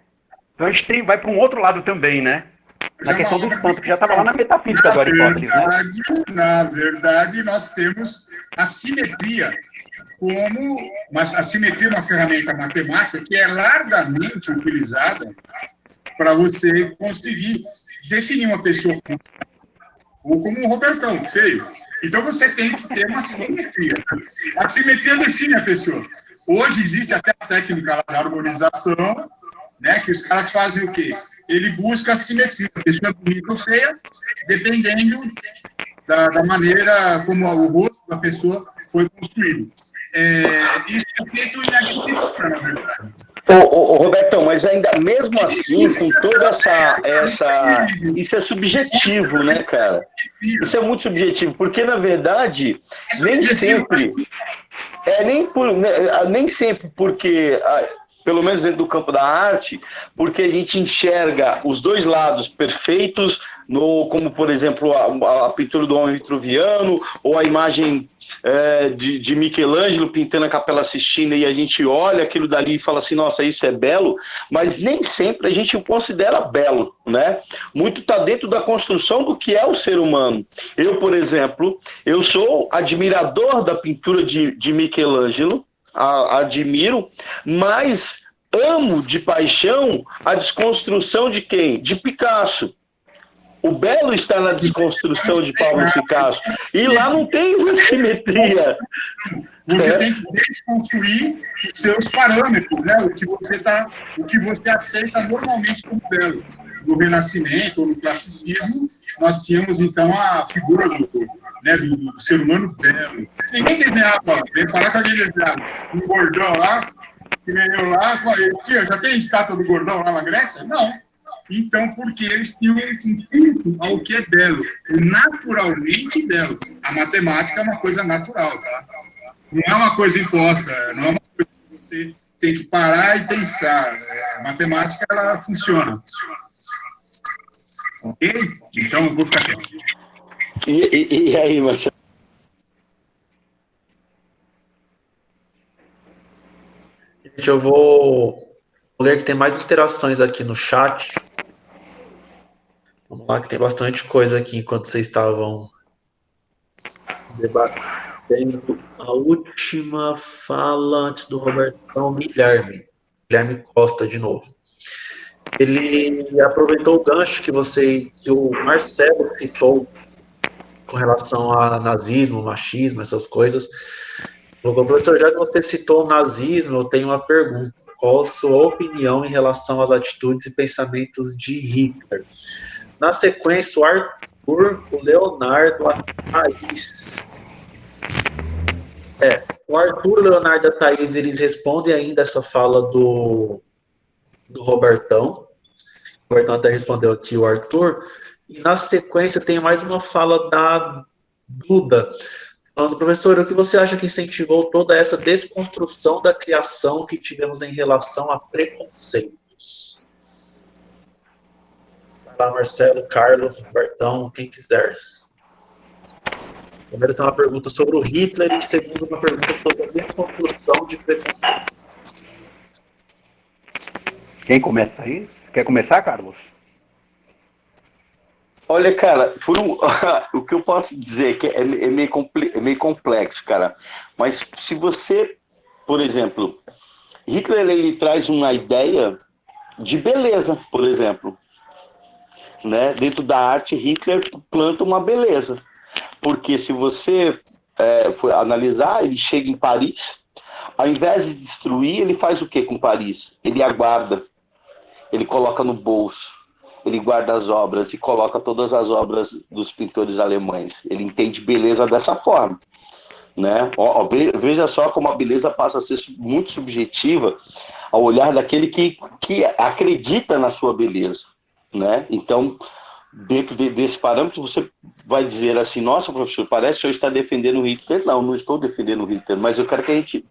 Então a gente vai para um outro lado também, né? Na questão do espanto, que já estava lá na metafísica do Aristóteles, né? Na verdade, nós temos a simetria mas a simetria é uma ferramenta matemática que é largamente utilizada para você conseguir definir uma pessoa ou como um Robertão, feio. Então, você tem que ter uma simetria. A simetria define a pessoa. Hoje existe até a técnica da harmonização, né, que os caras fazem o quê? Ele busca a simetria. A pessoa é bonita ou feia, dependendo da maneira como o rosto da pessoa foi construído. Isso é feito em agricultura, na verdade. Robertão, mas ainda mesmo assim, com toda essa... Isso é subjetivo, né, cara? Isso é muito subjetivo, porque, na verdade, nem sempre... Nem sempre porque... Pelo menos dentro do campo da arte, porque a gente enxerga os dois lados perfeitos, como, por exemplo, a pintura do Homem Vitruviano, ou a imagem de Michelangelo pintando a Capela Sistina, e a gente olha aquilo dali e fala assim, nossa, isso é belo, mas nem sempre a gente o considera belo, né? Muito está dentro da construção do que é o ser humano. Eu, por exemplo, eu sou admirador da pintura de Michelangelo, admiro, mas amo de paixão a desconstrução de quem? De Picasso. O belo está na desconstrução de Pablo Picasso. E lá não tem uma simetria. Você tem que desconstruir os seus parâmetros, né? O que você aceita normalmente como belo. No Renascimento ou no Classicismo, nós tínhamos, então, a figura do ser humano belo. Ninguém desenhava, vem falar que alguém desenhava um gordão lá, que nem eu lá, falei, tia, já tem estátua do gordão lá na Grécia? Não. Então, porque eles tinham um culto ao que é belo, naturalmente belo. A matemática é uma coisa natural, tá? Não é uma coisa imposta, não é uma coisa que você tem que parar e pensar. A matemática, ela funciona. Ok? Então, eu vou ficar quieto. E aí, Marcelo? Gente, eu vou ler que tem mais interações aqui no chat. Vamos lá, que tem bastante coisa aqui enquanto vocês estavam debatendo. A última fala antes do Robertão, Guilherme Costa, de novo. Ele aproveitou o gancho que o Marcelo citou com relação a nazismo, machismo, essas coisas. Professor, já que você citou o nazismo, eu tenho uma pergunta. Qual a sua opinião em relação às atitudes e pensamentos de Hitler? Na sequência, Arthur, o Leonardo, a Thaís. O Arthur, o Leonardo e a Thaís, eles respondem ainda essa fala do Robertão. O Robertão até respondeu aqui o Arthur. E na sequência tem mais uma fala da Duda. Falando, professor, o que você acha que incentivou toda essa desconstrução da criação que tivemos em relação a preconceitos? Vai lá, Marcelo, Carlos, Robertão, quem quiser. Primeiro tem uma pergunta sobre o Hitler e segundo uma pergunta sobre a desconstrução de preconceitos. Quem começa aí? Quer começar, Carlos? Olha, cara, o que eu posso dizer é que é meio complexo, cara. Mas se você, por exemplo, Hitler, ele traz uma ideia de beleza, por exemplo. Né? Dentro da arte, Hitler planta uma beleza. Porque se você for analisar, ele chega em Paris, ao invés de destruir, ele faz o que com Paris? Ele aguarda, ele coloca no bolso. Ele guarda as obras e coloca todas as obras dos pintores alemães. Ele entende beleza dessa forma. Né? Veja só como a beleza passa a ser muito subjetiva ao olhar daquele que acredita na sua beleza. Né? Então, dentro desse parâmetro, você vai dizer assim, nossa, professor, parece que o senhor está defendendo o Hitler. Não estou defendendo o Hitler, mas eu quero que a gente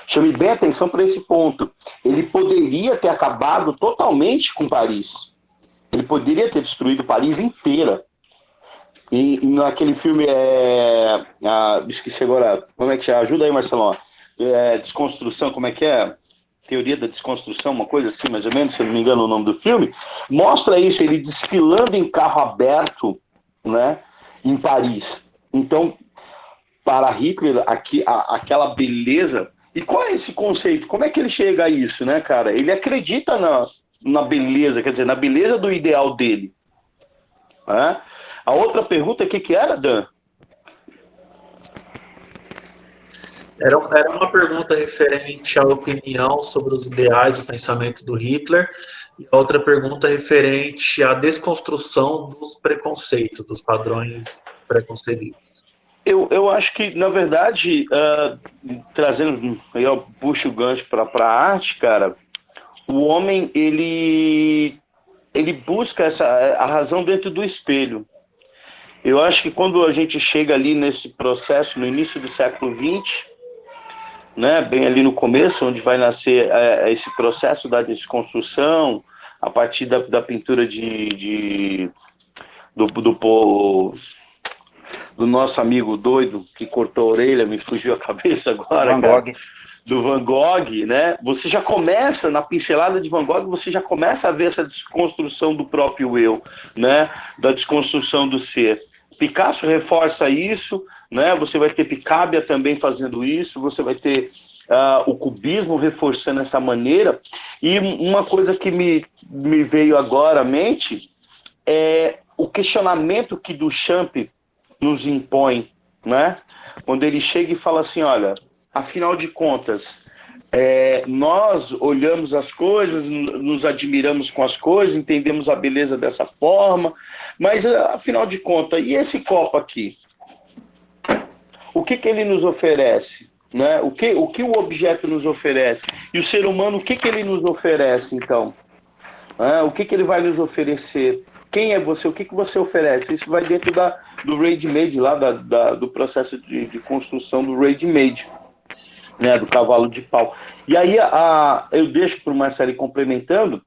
chame bem atenção para esse ponto. Ele poderia ter acabado totalmente com Paris. Ele poderia ter destruído Paris inteira. E naquele filme, esqueci agora, como é que chama? Ajuda aí, Marcelão. Desconstrução, como é que é? Teoria da desconstrução, uma coisa assim, mais ou menos, se eu não me engano o nome do filme. Mostra isso, ele desfilando em carro aberto, né, em Paris. Então, para Hitler, aquela beleza... E qual é esse conceito? Como é que ele chega a isso, né, cara? Ele acredita na beleza, quer dizer, na beleza do ideal dele. Né? A outra pergunta, o que era, Dan? Era uma pergunta referente à opinião sobre os ideais e o pensamento do Hitler, e a outra pergunta referente à desconstrução dos preconceitos, dos padrões preconcebidos. Eu acho que, na verdade, trazendo, aí eu puxo o gancho para a arte, cara, o homem, ele busca a razão dentro do espelho. Eu acho que quando a gente chega ali nesse processo, no início do século XX, né, bem ali no começo, onde vai nascer esse processo da desconstrução, a partir da pintura do nosso amigo doido, que cortou a orelha, me fugiu a cabeça agora, Van Gogh. Do Van Gogh, né? Você já começa, na pincelada de Van Gogh, você já começa a ver essa desconstrução do próprio eu, né? Da desconstrução do ser. Picasso reforça isso, né? Você vai ter Picabia também fazendo isso, você vai ter o cubismo reforçando essa maneira. E uma coisa que me veio agora à mente é o questionamento que Duchamp nos impõe, né? Quando ele chega e fala assim, olha, afinal de contas, nós olhamos as coisas, nos admiramos com as coisas, entendemos a beleza dessa forma, mas afinal de contas, e esse copo aqui? O que ele nos oferece? Né? O que o objeto nos oferece? E o ser humano, o que ele nos oferece, então? O que ele vai nos oferecer? Quem é você? O que você oferece? Isso vai dentro do ready-made, lá do processo de construção do ready-made, né, do cavalo de pau. E aí eu deixo para o Marcelo ir complementando.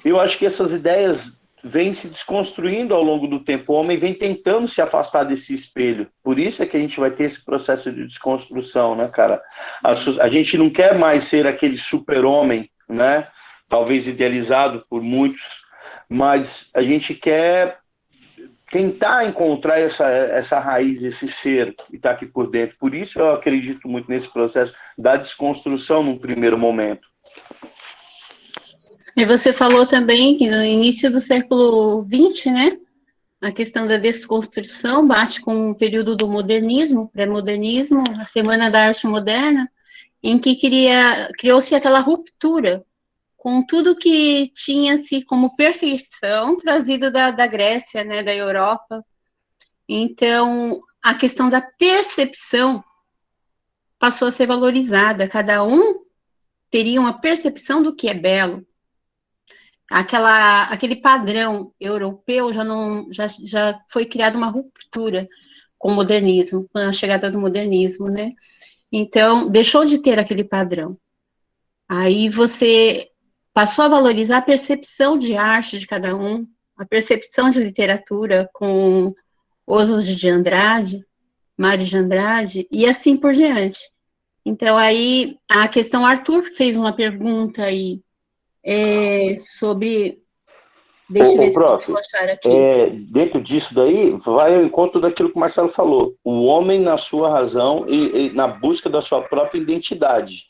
Eu acho que essas ideias vêm se desconstruindo ao longo do tempo. O homem vem tentando se afastar desse espelho. Por isso é que a gente vai ter esse processo de desconstrução, né, cara? A gente não quer mais ser aquele super-homem, né? Talvez idealizado por muitos, mas a gente quer tentar encontrar essa raiz, esse ser que está aqui por dentro. Por isso eu acredito muito nesse processo da desconstrução num primeiro momento. E você falou também que no início do século XX, né, a questão da desconstrução bate com o período do modernismo, pré-modernismo, a Semana da Arte Moderna, em que criou-se aquela ruptura com tudo que tinha-se como perfeição trazido da Grécia, né, da Europa, Então, a questão da percepção passou a ser valorizada. Cada um teria uma percepção do que é belo. Aquele padrão europeu já foi criada uma ruptura com o modernismo, com a chegada do modernismo, né? Então, deixou de ter aquele padrão. Aí você passou a valorizar a percepção de arte de cada um, a percepção de literatura com Oswald de Andrade, Mário de Andrade, e assim por diante. Então, aí, a questão, Arthur fez uma pergunta aí sobre... Deixa eu ver se eu consigo achar aqui. Dentro disso daí, vai ao encontro daquilo que o Marcelo falou. O homem na sua razão e na busca da sua própria identidade.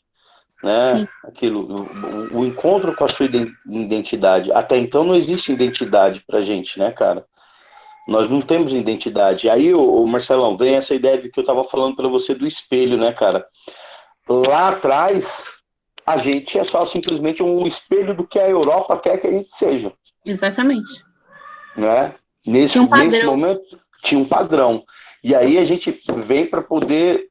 Né? Aquilo, o encontro com a sua identidade. Até então não existe identidade pra gente, né, cara? Nós não temos identidade. Aí, o Marcelão, vem essa ideia de que eu estava falando para você do espelho, né, cara? Lá atrás, a gente é só simplesmente um espelho do que a Europa quer que a gente seja. Exatamente. Né? Nesse momento, tinha um padrão. E aí a gente vem para poder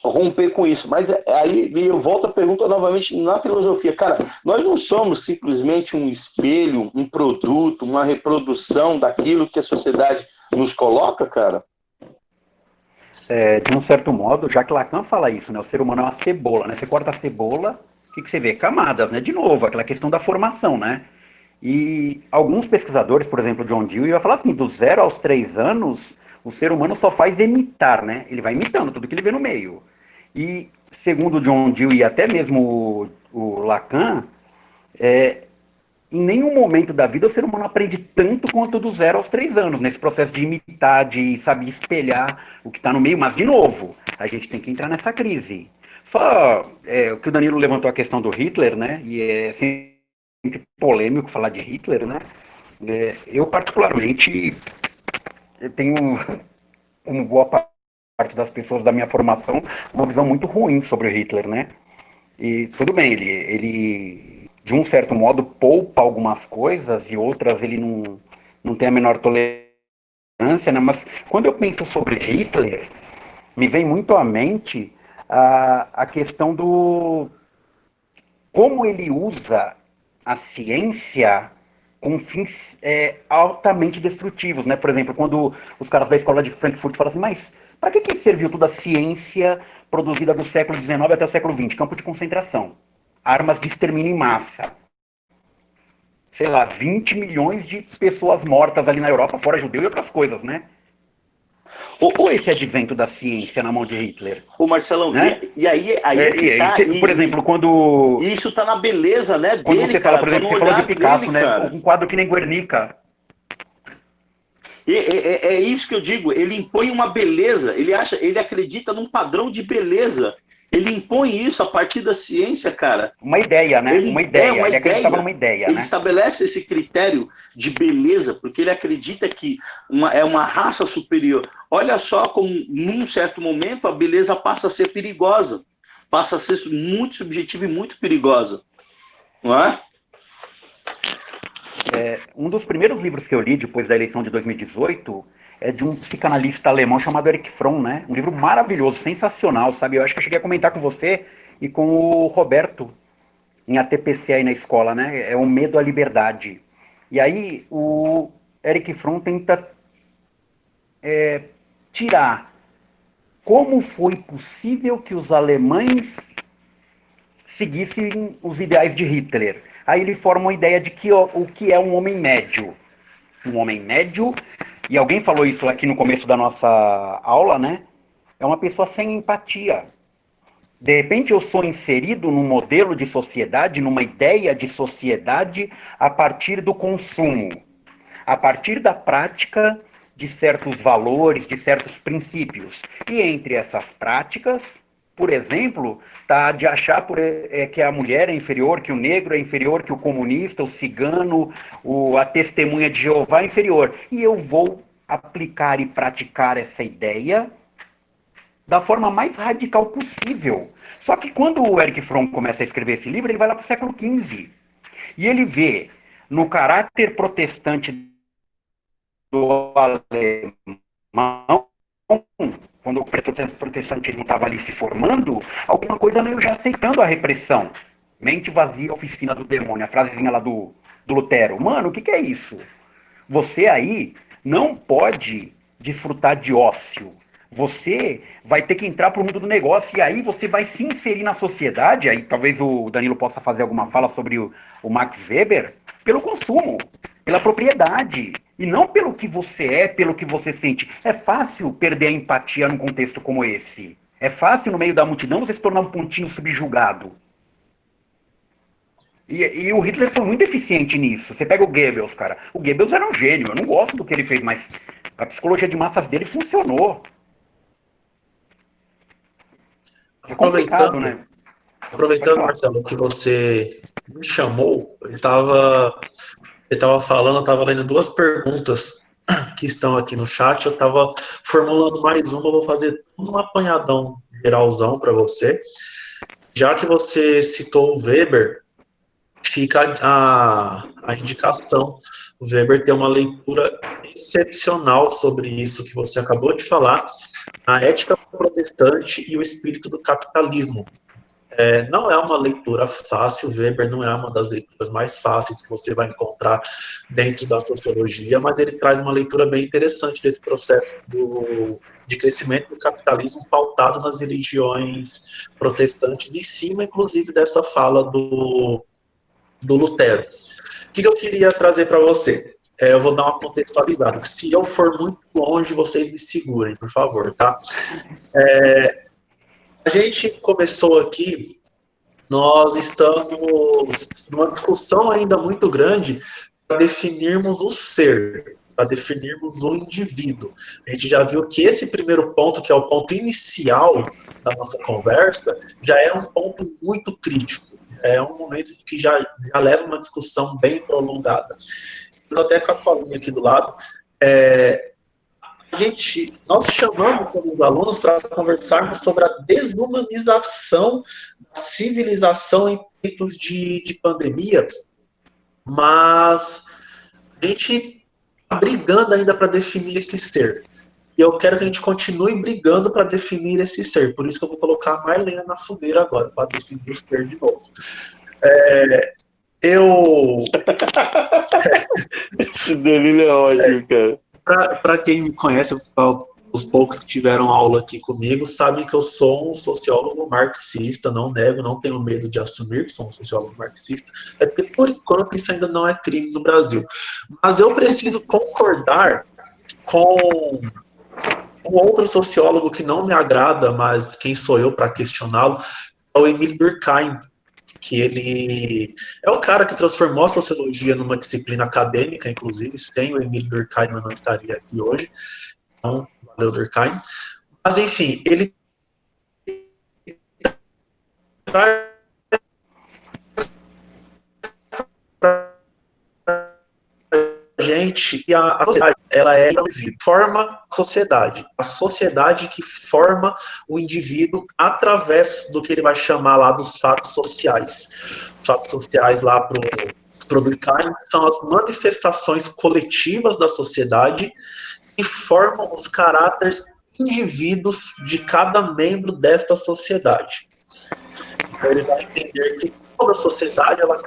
romper com isso. Mas aí eu volto a pergunta novamente na filosofia. Cara, nós não somos simplesmente um espelho, um produto, uma reprodução daquilo que a sociedade nos coloca, cara? De um certo modo, Jacques Lacan fala isso, né? O ser humano é uma cebola, né? Você corta a cebola, o que você vê? Camadas, né? De novo, aquela questão da formação, né? E alguns pesquisadores, por exemplo, John Dewey, vai falar assim, do 0 aos 3 anos, o ser humano só faz imitar, né? Ele vai imitando tudo que ele vê no meio. E, segundo John Dewey e até mesmo o Lacan, em nenhum momento da vida o ser humano aprende tanto quanto do 0 aos 3 anos, nesse processo de imitar, de saber espelhar o que está no meio, mas, de novo, a gente tem que entrar nessa crise. Só o que o Danilo levantou a questão do Hitler, né? E é sempre polêmico falar de Hitler, né? Eu, particularmente, tenho, como boa parte das pessoas da minha formação, uma visão muito ruim sobre o Hitler, né? E tudo bem, ele de um certo modo poupa algumas coisas e outras ele não tem a menor tolerância, né? Mas quando eu penso sobre Hitler, me vem muito à mente a questão do como ele usa a ciência com fins altamente destrutivos, né? Por exemplo, quando os caras da escola de Frankfurt falam assim, mas para que serviu toda a ciência produzida do século XIX até o século XX? Campo de concentração, armas de extermínio em massa, sei lá, 20 milhões de pessoas mortas ali na Europa, fora judeu e outras coisas, né? Ou esse advento da ciência na mão de Hitler? Ô, Marcelão, né? e aí por exemplo, quando... Isso tá na beleza, né, quando dele, você fala, cara, por exemplo, tá você falou de Picasso, dele, né? Cara. Um quadro que nem Guernica. É isso que eu digo, ele impõe uma beleza, ele acredita num padrão de beleza. Ele impõe isso a partir da ciência, cara. Uma ideia, né? Uma ideia. Ele acreditava numa ideia, Ele né? estabelece esse critério de beleza, porque ele acredita que é uma raça superior. Olha só como, num certo momento, a beleza passa a ser perigosa. Passa a ser muito subjetiva e muito perigosa. Não é? Um dos primeiros livros que eu li depois da eleição de 2018 é de um psicanalista alemão chamado Erich Fromm, né? Um livro maravilhoso, sensacional, sabe? Eu acho que eu cheguei a comentar com você e com o Roberto em ATPC aí na escola, né? É O Medo à Liberdade. E aí o Erich Fromm tenta tirar como foi possível que os alemães seguissem os ideais de Hitler. Aí ele forma uma ideia de que o que é um homem médio. Um homem médio, e alguém falou isso aqui no começo da nossa aula, né? É uma pessoa sem empatia. De repente eu sou inserido num modelo de sociedade, numa ideia de sociedade a partir do consumo, a partir da prática de certos valores, de certos princípios. E entre essas práticas, por exemplo, tá de achar que a mulher é inferior, que o negro é inferior, que o comunista, o cigano, a testemunha de Jeová é inferior. E eu vou aplicar e praticar essa ideia da forma mais radical possível. Só que quando o Erich Fromm começa a escrever esse livro, ele vai lá para o século XV. E ele vê no caráter protestante do quando o protestantismo estava ali se formando, alguma coisa meio já aceitando a repressão. Mente vazia, oficina do demônio, a frasezinha lá do Lutero. Mano, o que é isso? Você aí não pode desfrutar de ócio. Você vai ter que entrar para o mundo do negócio e aí você vai se inserir na sociedade. Aí talvez o Danilo possa fazer alguma fala sobre o Max Weber, pelo consumo, pela propriedade, e não pelo que você é, pelo que você sente. É fácil perder a empatia num contexto como esse. É fácil, no meio da multidão, você se tornar um pontinho subjugado. E o Hitler foi muito eficiente nisso. Você pega o Goebbels, cara. O Goebbels era um gênio. Eu não gosto do que ele fez, mas a psicologia de massas dele funcionou. É complicado, né? Aproveitando, Marcelo, que você me chamou, você estava falando, eu estava lendo duas perguntas que estão aqui no chat, eu estava formulando mais uma, eu vou fazer um apanhadão geralzão para você. Já que você citou o Weber, fica a indicação. O Weber tem uma leitura excepcional sobre isso que você acabou de falar, a ética protestante e o espírito do capitalismo. Não é uma leitura fácil, Weber não é uma das leituras mais fáceis que você vai encontrar dentro da sociologia, mas ele traz uma leitura bem interessante desse processo de crescimento do capitalismo pautado nas religiões protestantes, em cima, inclusive, dessa fala do Lutero. O que eu queria trazer para você? Eu vou dar uma contextualizada. Se eu for muito longe, vocês me segurem, por favor, tá? A gente começou aqui, nós estamos numa discussão ainda muito grande para definirmos o ser, para definirmos o indivíduo. A gente já viu que esse primeiro ponto, que é o ponto inicial da nossa conversa, já é um ponto muito crítico. É um momento que já leva uma discussão bem prolongada. Estou até com a colinha aqui do lado. Nós chamamos os alunos para conversarmos sobre a desumanização da civilização em tempos de pandemia, mas a gente está brigando ainda para definir esse ser. E eu quero que a gente continue brigando para definir esse ser. Por isso que eu vou colocar mais lenha na fogueira agora, para definir o ser de novo. Esse Danilo é ótimo, cara. Para quem me conhece, os poucos que tiveram aula aqui comigo sabem que eu sou um sociólogo marxista, não nego, não tenho medo de assumir que sou um sociólogo marxista, porque por enquanto isso ainda não é crime no Brasil. Mas eu preciso concordar com um outro sociólogo que não me agrada, mas quem sou eu para questioná-lo, é o Emile Durkheim, que ele é o cara que transformou a sociologia numa disciplina acadêmica, inclusive, sem o Emile Durkheim eu não estaria aqui hoje. Então, valeu, Durkheim. Mas, enfim, ele traz gente e a sociedade, ela é o indivíduo, forma a sociedade que forma o indivíduo através do que ele vai chamar lá dos fatos sociais. Os fatos sociais lá pro Durkheim são as manifestações coletivas da sociedade que formam os caráteres indivíduos de cada membro desta sociedade. Então ele vai entender que toda sociedade ela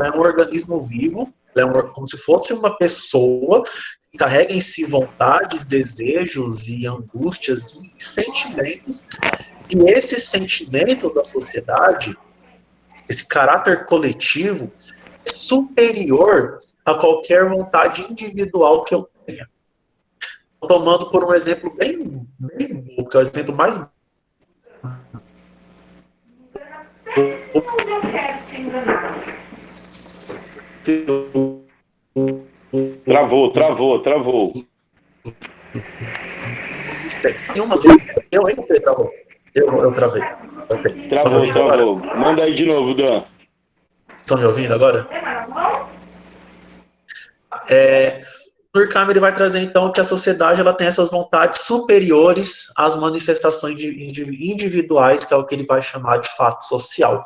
é um organismo vivo, ela é como se fosse uma pessoa que carrega em si vontades, desejos e angústias e sentimentos, e esses sentimentos da sociedade, esse caráter coletivo, é superior a qualquer vontade individual que eu tenha. Tomando por um exemplo bem que é o exemplo mais Travou. Eu nem sei, travou. Eu travei. Travou. Manda aí de novo, Dan. Estão me ouvindo agora? Durkheim ele vai trazer então que a sociedade ela tem essas vontades superiores às manifestações individuais, que é o que ele vai chamar de fato social.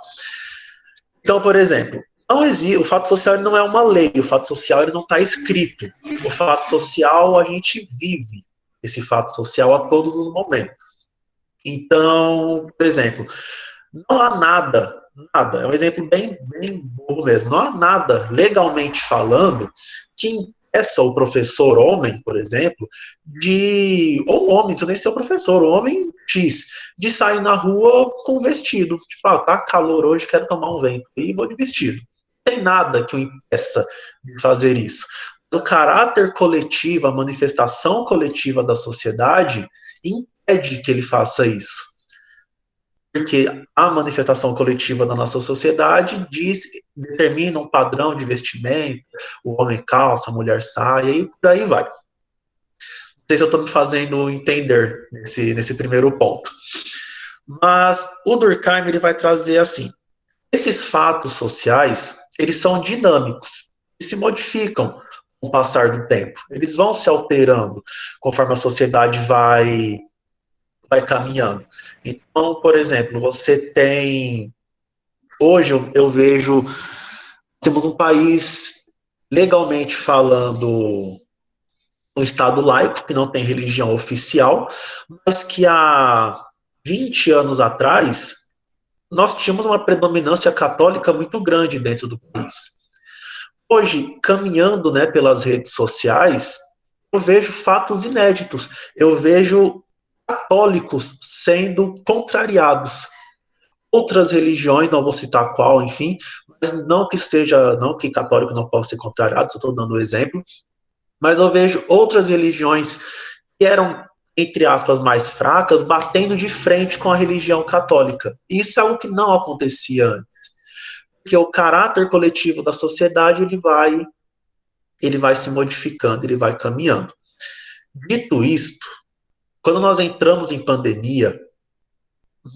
Então, por exemplo, o fato social ele não é uma lei, o fato social ele não está escrito. O fato social a gente vive esse fato social a todos os momentos. Então, por exemplo, não há nada, é um exemplo bem bobo mesmo, não há nada, legalmente falando, que impeça o professor homem, por exemplo, ou homem, não nem ser o professor, o homem X, de sair na rua com vestido. Tipo, tá calor hoje, quero tomar um vento, e vou de vestido. Não tem nada que o impeça de fazer isso. O caráter coletivo, a manifestação coletiva da sociedade impede que ele faça isso. Porque a manifestação coletiva da nossa sociedade determina um padrão de vestimenta, o homem calça, a mulher saia, e por aí vai. Não sei se eu estou me fazendo entender nesse primeiro ponto. Mas o Durkheim ele vai trazer assim, esses fatos sociais, eles são dinâmicos, e se modificam com o passar do tempo. Eles vão se alterando conforme a sociedade vai caminhando. Então, por exemplo, você tem... Hoje eu vejo... Temos um país, legalmente falando, um Estado laico, que não tem religião oficial, mas que há 20 anos atrás, nós tínhamos uma predominância católica muito grande dentro do país. Hoje, caminhando, né, pelas redes sociais, eu vejo fatos inéditos. Eu vejo católicos sendo contrariados. Outras religiões, não vou citar qual, enfim, mas não que católico não possa ser contrariado, só estou dando um exemplo, mas eu vejo outras religiões que eram, entre aspas, mais fracas, batendo de frente com a religião católica. Isso é algo que não acontecia antes. Porque o caráter coletivo da sociedade, ele vai se modificando, ele vai caminhando. Dito isto, quando nós entramos em pandemia,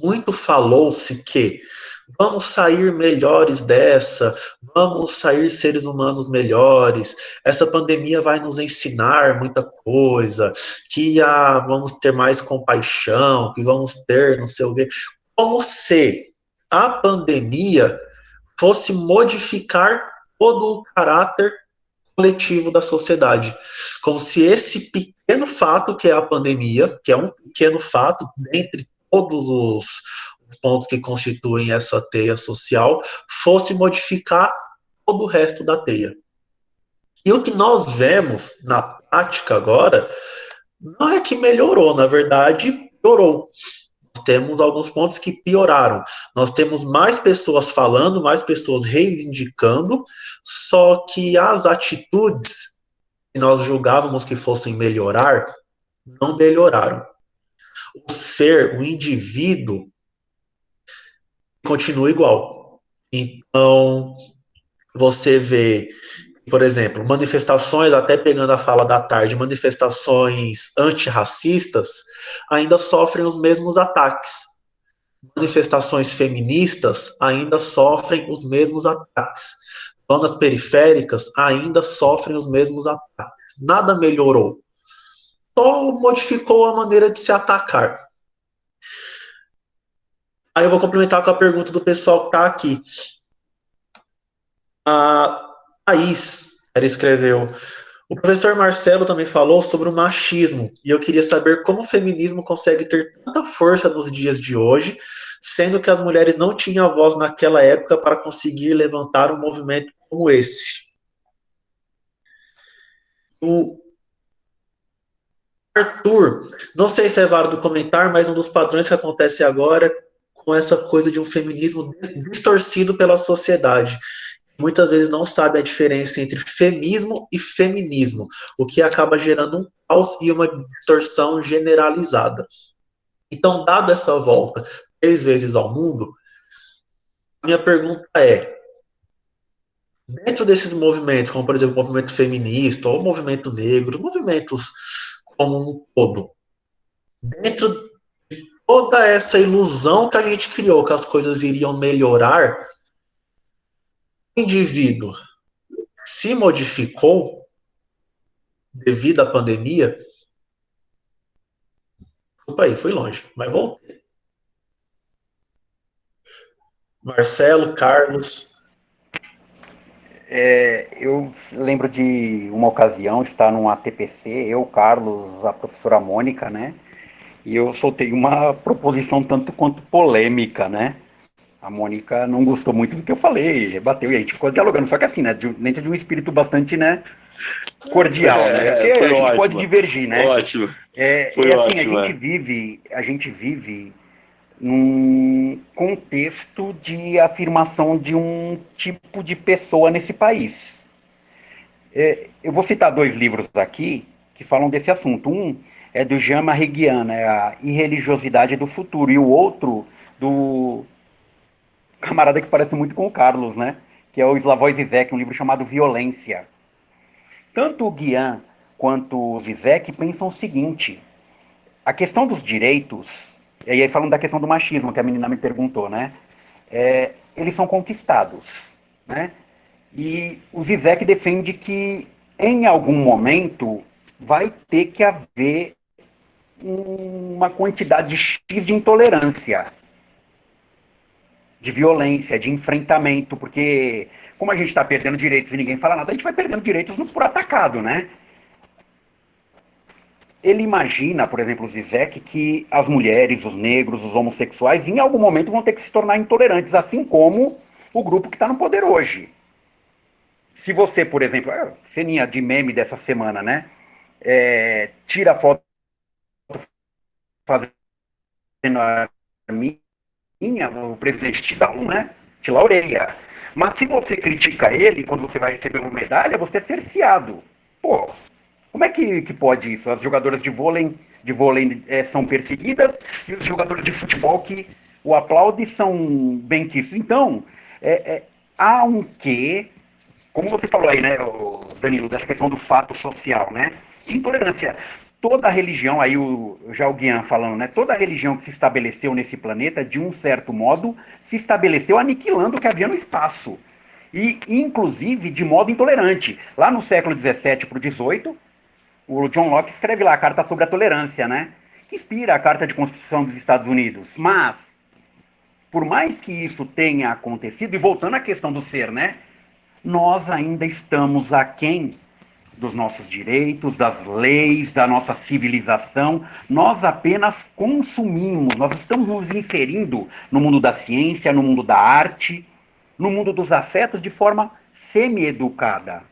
muito falou-se que vamos sair melhores dessa, vamos sair seres humanos melhores, essa pandemia vai nos ensinar muita coisa, que vamos ter mais compaixão, que vamos ter não sei o quê, como se a pandemia fosse modificar todo o caráter coletivo da sociedade, como se esse pequeno fato que é a pandemia, que é um pequeno fato dentre todos os pontos que constituem essa teia social, fosse modificar todo o resto da teia. E o que nós vemos na prática agora não é que melhorou, na verdade, piorou. Nós temos alguns pontos que pioraram. Nós temos mais pessoas falando, mais pessoas reivindicando, só que as atitudes que nós julgávamos que fossem melhorar, não melhoraram. O indivíduo, continua igual. Então, você vê, por exemplo, manifestações, até pegando a fala da tarde, manifestações antirracistas ainda sofrem os mesmos ataques. Manifestações feministas ainda sofrem os mesmos ataques. Zonas periféricas ainda sofrem os mesmos ataques. Nada melhorou. Só modificou a maneira de se atacar. Aí eu vou complementar com a pergunta do pessoal que está aqui. A Thaís, ela escreveu: o professor Marcelo também falou sobre o machismo, e eu queria saber como o feminismo consegue ter tanta força nos dias de hoje, sendo que as mulheres não tinham voz naquela época para conseguir levantar um movimento como esse. O Arthur, não sei se é válido comentar, mas um dos padrões que acontece agora com essa coisa de um feminismo distorcido pela sociedade. Muitas vezes não sabe a diferença entre feminismo e feminismo, o que acaba gerando um caos e uma distorção generalizada. Então, dada essa volta 3 vezes ao mundo, minha pergunta é, dentro desses movimentos, como por exemplo o movimento feminista ou o movimento negro, movimentos como um todo, dentro de toda essa ilusão que a gente criou que as coisas iriam melhorar, o indivíduo se modificou devido à pandemia. Opa, aí, fui longe, mas voltei. Marcelo, Carlos. Eu lembro de uma ocasião, estar num ATPC, eu, Carlos, a professora Mônica, né? E eu soltei uma proposição tanto quanto polêmica, né? A Mônica não gostou muito do que eu falei, rebateu, e a gente ficou dialogando, só que assim, né? Dentro de um espírito bastante, né? Cordial, né? Porque Foi a gente ótimo. pode divergir, né? Ótimo. Foi Assim, ótimo. A gente vive num contexto de afirmação de um tipo de pessoa nesse país. Eu vou citar 2 livros aqui que falam desse assunto. Um é do Jean Mariguian, né, A Irreligiosidade do Futuro, e o outro do camarada que parece muito com o Carlos, né, que é o Slavoj Zizek, um livro chamado Violência. Tanto o Guian quanto o Zizek pensam o seguinte: a questão dos direitos, e aí falando da questão do machismo que a menina me perguntou, né, eles são conquistados, né? E o Zizek defende que, em algum momento, vai ter que haver uma quantidade X de intolerância, de violência, de enfrentamento, porque como a gente está perdendo direitos e ninguém fala nada, a gente vai perdendo direitos por atacado, né? Ele imagina, por exemplo, o Zizek, que as mulheres, os negros, os homossexuais, em algum momento vão ter que se tornar intolerantes, assim como o grupo que está no poder hoje. Se você, por exemplo, ceninha de meme dessa semana, né? Tira a foto fazendo a minha, o presidente te dá né? Te laureia. Mas se você critica ele, quando você vai receber uma medalha, você é cerceado. Pô, como é que pode isso? As jogadoras de vôlei são perseguidas e os jogadores de futebol que o aplaudem são benquistos. Então, há um quê, como você falou aí, né, Danilo, dessa questão do fato social, né? Intolerância. Toda religião, aí já o Guian falando, né? Toda religião que se estabeleceu nesse planeta, de um certo modo, se estabeleceu aniquilando o que havia no espaço. E, inclusive, de modo intolerante. Lá no século XVII para o XVIII, o John Locke escreve lá a Carta sobre a Tolerância, né? Que inspira a Carta de Constituição dos Estados Unidos. Mas, por mais que isso tenha acontecido, e voltando à questão do ser, né? Nós ainda estamos aquém dos nossos direitos, das leis, da nossa civilização. Nós apenas consumimos, nós estamos nos inserindo no mundo da ciência, no mundo da arte, no mundo dos afetos de forma semi-educada.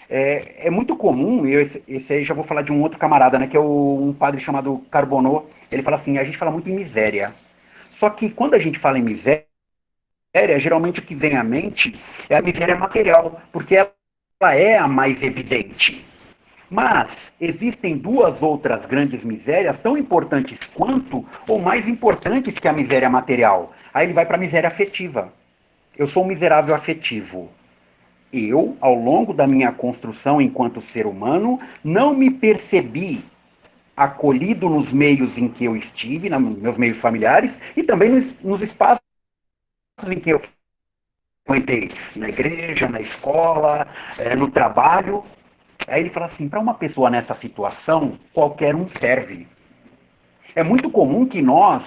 É muito comum, esse aí já vou falar de um outro camarada, né, que é um padre chamado Carbonneau. Ele fala assim: a gente fala muito em miséria. Só que quando a gente fala em miséria, geralmente o que vem à mente é a miséria material, porque ela é a mais evidente. Mas existem 2 outras grandes misérias, tão importantes quanto, ou mais importantes que a miséria material. Aí ele vai para a miséria afetiva. Eu sou um miserável afetivo. Eu, ao longo da minha construção enquanto ser humano, não me percebi acolhido nos meios em que eu estive, nos meus meios familiares, e também nos espaços em que eu frequentei, na igreja, na escola, no trabalho. Aí ele fala assim: para uma pessoa nessa situação, qualquer um serve. É muito comum que nós,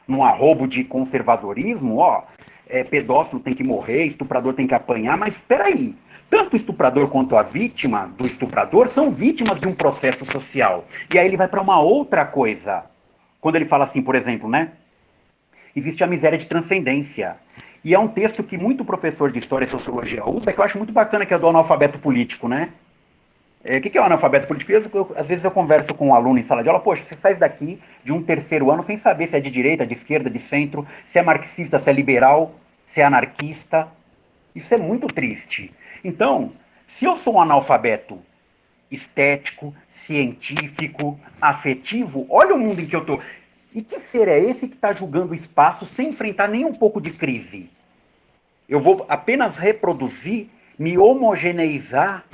num arrobo de conservadorismo, pedófilo tem que morrer, estuprador tem que apanhar, mas espera aí, tanto o estuprador quanto a vítima do estuprador são vítimas de um processo social. E aí ele vai para uma outra coisa. Quando ele fala assim, por exemplo, né? Existe a miséria de transcendência. E é um texto que muito professor de História e Sociologia usa, que eu acho muito bacana, que é do analfabeto político, né? O que é o analfabeto político? Às vezes eu converso com um aluno em sala de aula: poxa, você sai daqui de um 3º ano sem saber se é de direita, de esquerda, de centro, se é marxista, se é liberal, se é anarquista. Isso é muito triste. Então, se eu sou um analfabeto estético, científico, afetivo, olha o mundo em que eu estou. E que ser é esse que está julgando o espaço sem enfrentar nem um pouco de crise? Eu vou apenas reproduzir, me homogeneizar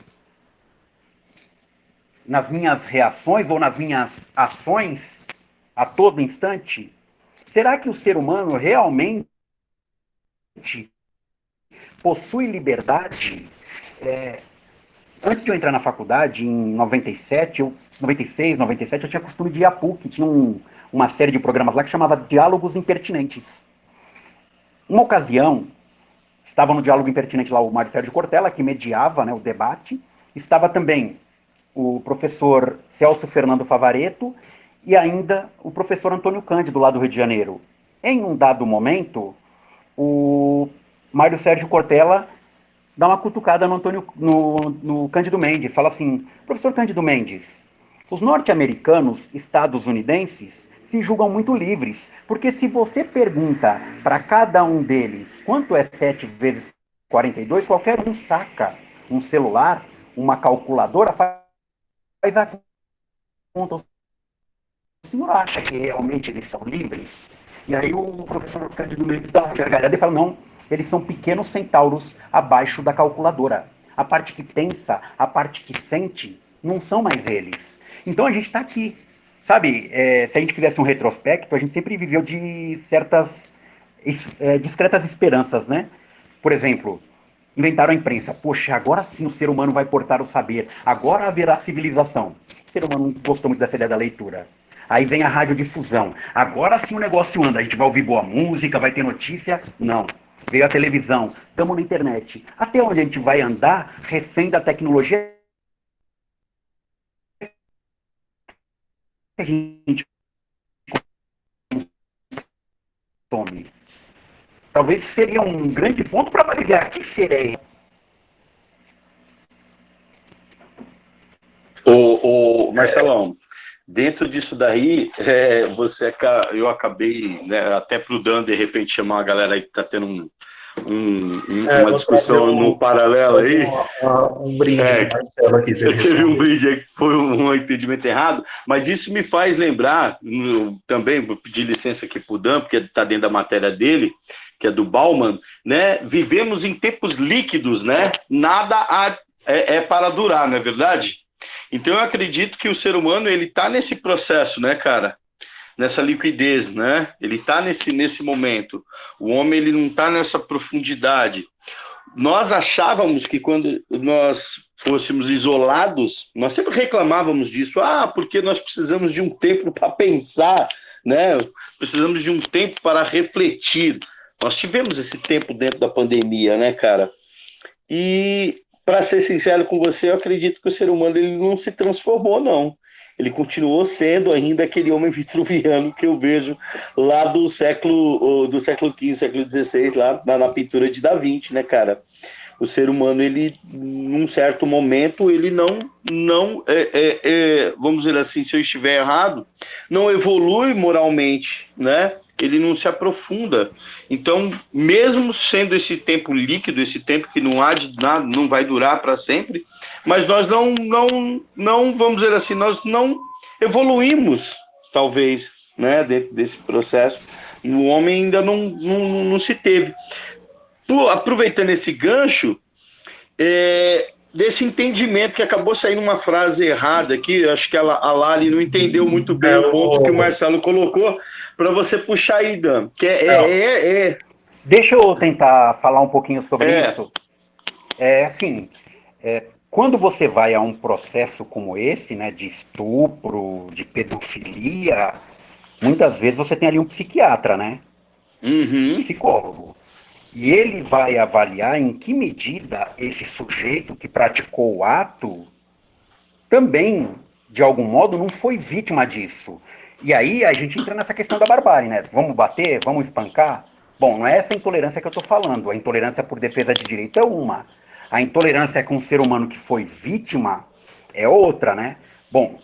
nas minhas reações ou nas minhas ações a todo instante? Será que o ser humano realmente possui liberdade? Antes de eu entrar na faculdade, em 96, 97, eu tinha costume de ir à PUC, tinha uma série de programas lá que chamava Diálogos Impertinentes. Uma ocasião, Estava no diálogo impertinente lá o Mário Sérgio Cortella, que mediava, né, o debate. Estava também o professor Celso Fernando Favaretto e ainda o professor Antônio Cândido, lá do Rio de Janeiro. Em um dado momento, o Mário Sérgio Cortella dá uma cutucada no Cândido Mendes, fala assim: professor Cândido Mendes, os norte-americanos estadunidenses se julgam muito livres, porque se você pergunta para cada um deles quanto é 7 vezes 42, qualquer um saca um celular, uma calculadora, faz a conta. O senhor acha que realmente eles são livres? E aí o professor Cândido Mendes dá uma gargalhada e fala: não, eles são pequenos centauros abaixo da calculadora. A parte que pensa, a parte que sente, não são mais eles. Então a gente está aqui. Sabe, se a gente fizesse um retrospecto, a gente sempre viveu de certas discretas esperanças, né? Por exemplo, inventaram a imprensa. Poxa, agora sim o ser humano vai portar o saber. Agora haverá civilização. O ser humano não gostou muito dessa ideia da leitura. Aí vem a radiodifusão. Agora sim o negócio anda. A gente vai ouvir boa música, vai ter notícia. Não. Veio a televisão. Estamos na internet. Até onde a gente vai andar, refém da tecnologia, a gente consome. Talvez seria um grande ponto para avaliar que seria. Marcelão, dentro disso daí, eu acabei, né, até pro Dan, de repente, chamar uma galera aí que está tendo uma discussão no paralelo aí. Um brinde do Marcelo aqui. Teve um brinde aí que foi um entendimento errado, mas isso me faz lembrar, também, vou pedir licença aqui pro Dan, porque está dentro da matéria dele, que é do Bauman, né? Vivemos em tempos líquidos, né? Nada é para durar, não é verdade? Então eu acredito que o ser humano, ele está nesse processo, né, cara? Nessa liquidez, né? Ele está nesse momento. O homem, ele não está nessa profundidade. Nós achávamos que quando nós fôssemos isolados, nós sempre reclamávamos disso. Porque nós precisamos de um tempo para pensar, né? Precisamos de um tempo para refletir. Nós tivemos esse tempo dentro da pandemia, né, cara? E, para ser sincero com você, eu acredito que o ser humano, ele não se transformou, não. Ele continuou sendo ainda aquele homem vitruviano que eu vejo lá do século XV, século XVI, lá na pintura de Da Vinci, né, cara? O ser humano, ele, num certo momento, ele não vamos dizer assim, se eu estiver errado, não evolui moralmente, né? Ele não se aprofunda. Então, mesmo sendo esse tempo líquido, esse tempo que não há de nada, não vai durar para sempre, mas nós não, vamos dizer assim, nós não evoluímos, talvez, né, dentro desse processo. O homem ainda não se teve. Aproveitando esse gancho, desse entendimento, que acabou saindo uma frase errada aqui, acho que a Lali não entendeu muito bem o ponto que o Marcelo colocou, para você puxar aí, Dan. Deixa eu tentar falar um pouquinho sobre isso. Assim, quando você vai a um processo como esse, né, de estupro, de pedofilia, muitas vezes você tem ali um psiquiatra, né? Um psicólogo. E ele vai avaliar em que medida esse sujeito que praticou o ato também, de algum modo, não foi vítima disso. E aí a gente entra nessa questão da barbárie, né? Vamos bater? Vamos espancar? Bom, não é essa intolerância que eu estou falando. A intolerância por defesa de direito é uma. A intolerância com um ser humano que foi vítima é outra, né? Bom,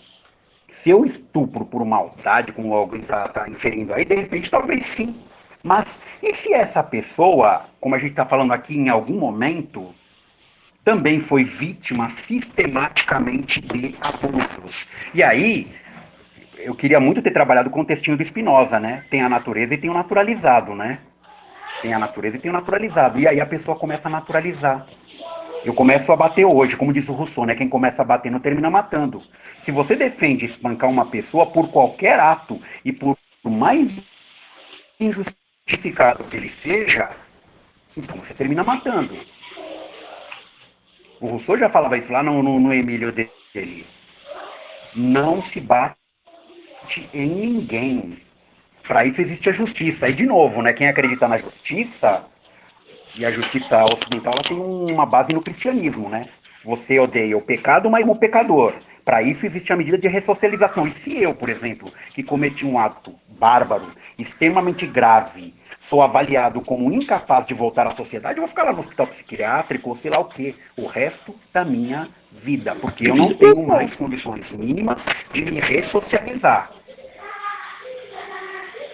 se eu estupro por maldade, como alguém está inferindo aí, de repente, talvez sim. Mas e se essa pessoa, como a gente está falando aqui, em algum momento, também foi vítima sistematicamente de abusos? E aí, eu queria muito ter trabalhado com o textinho do Spinoza, né? Tem a natureza e tem o naturalizado, né? Tem a natureza e tem o naturalizado. E aí a pessoa começa a naturalizar. Eu começo a bater hoje, como diz o Rousseau, né? Quem começa a bater não termina matando. Se você defende espancar uma pessoa por qualquer ato e por mais injustificado que ele seja, então você termina matando. O Rousseau já falava isso lá no Emílio dele. Não se bate em ninguém. Para isso existe a justiça. E de novo, né? Quem acredita na justiça E a justiça ocidental ela tem uma base no cristianismo, né? Você odeia o pecado, mas o pecador. Para isso existe a medida de ressocialização. E se eu, por exemplo, que cometi um ato bárbaro, extremamente grave, sou avaliado como incapaz de voltar à sociedade, eu vou ficar lá no hospital psiquiátrico, ou sei lá o quê, o resto da minha vida, porque eu não tenho mais condições mínimas de me ressocializar.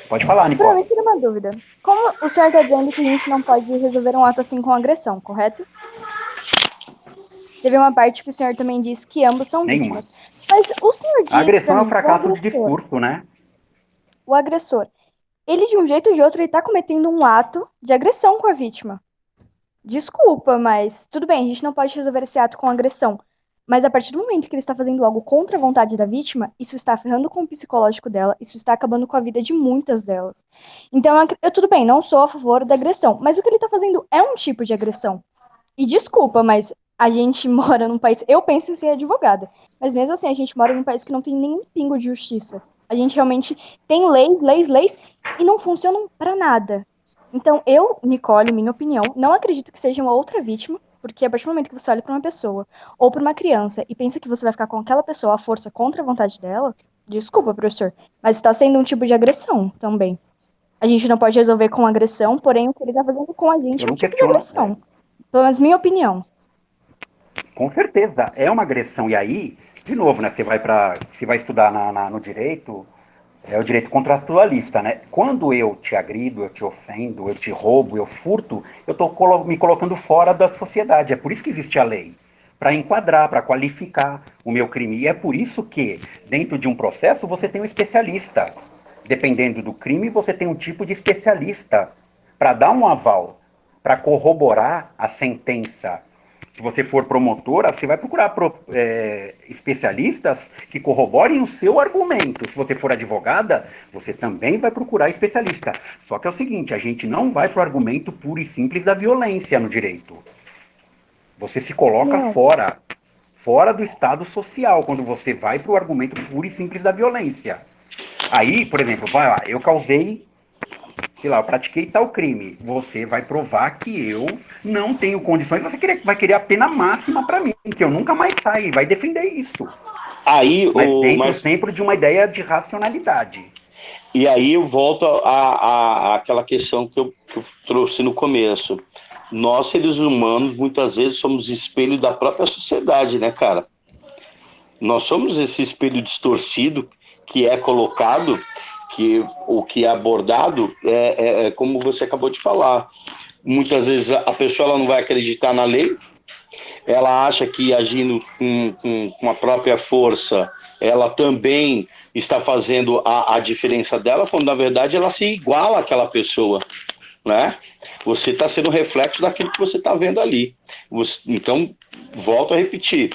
Pode falar, Nicole. Pra mim, tira uma dúvida. Como o senhor está dizendo que a gente não pode resolver um ato assim com agressão, correto? Teve uma parte que o senhor também disse que ambos são vítimas. Mas o senhor disse A agressão é pra um mim, fracasso de discurso, né? o agressor, ele de um jeito ou de outro, ele tá cometendo um ato de agressão com a vítima. Desculpa, mas tudo bem, a gente não pode resolver esse ato com agressão. Mas a partir do momento que ele está fazendo algo contra a vontade da vítima, isso está ferrando com o psicológico dela, isso está acabando com a vida de muitas delas. Então, tudo bem, não sou a favor da agressão, mas o que ele está fazendo é um tipo de agressão. E desculpa, mas a gente mora num país. Eu penso em ser advogada, mas mesmo assim, a gente mora num país que não tem nenhum pingo de justiça. A gente realmente tem leis, e não funcionam pra nada. Então, eu, Nicole, minha opinião, não acredito que seja uma outra vítima, porque a partir do momento que você olha pra uma pessoa ou pra uma criança e pensa que você vai ficar com aquela pessoa à força contra a vontade dela, desculpa, professor, mas está sendo um tipo de agressão também. A gente não pode resolver com agressão, porém o que ele tá fazendo com a gente é um tipo de agressão. Pelo menos minha opinião. Com certeza, é uma agressão. E aí, de novo, né? Você vai estudar no direito, é o direito contratualista, né? Quando eu te agrido, eu te ofendo, eu te roubo, eu furto, eu estou me colocando fora da sociedade. É por isso que existe a lei, para enquadrar, para qualificar o meu crime. E é por isso que, dentro de um processo, você tem um especialista. Dependendo do crime, você tem um tipo de especialista para dar um aval, para corroborar a sentença. Se você for promotora, você vai procurar especialistas que corroborem o seu argumento. Se você for advogada, você também vai procurar especialista. Só que é o seguinte, a gente não vai para o argumento puro e simples da violência no direito. Você se coloca fora do estado social, quando você vai para o argumento puro e simples da violência. Aí, por exemplo, vai lá, eu causei, sei lá, eu pratiquei tal crime. Você vai provar que eu não tenho condições, você vai querer a pena máxima para mim, que eu nunca mais saio, vai defender isso. Aí, mas sempre de uma ideia de racionalidade. E aí eu volto àquela questão que eu trouxe no começo. Nós, seres humanos, muitas vezes somos espelho da própria sociedade, né, cara? Nós somos esse espelho distorcido que é colocado, que o que é abordado é como você acabou de falar. Muitas vezes a pessoa ela não vai acreditar na lei, ela acha que agindo com a própria força, ela também está fazendo a diferença dela, quando na verdade ela se iguala àquela pessoa, né? Você está sendo reflexo daquilo que você está vendo ali. Então, volto a repetir,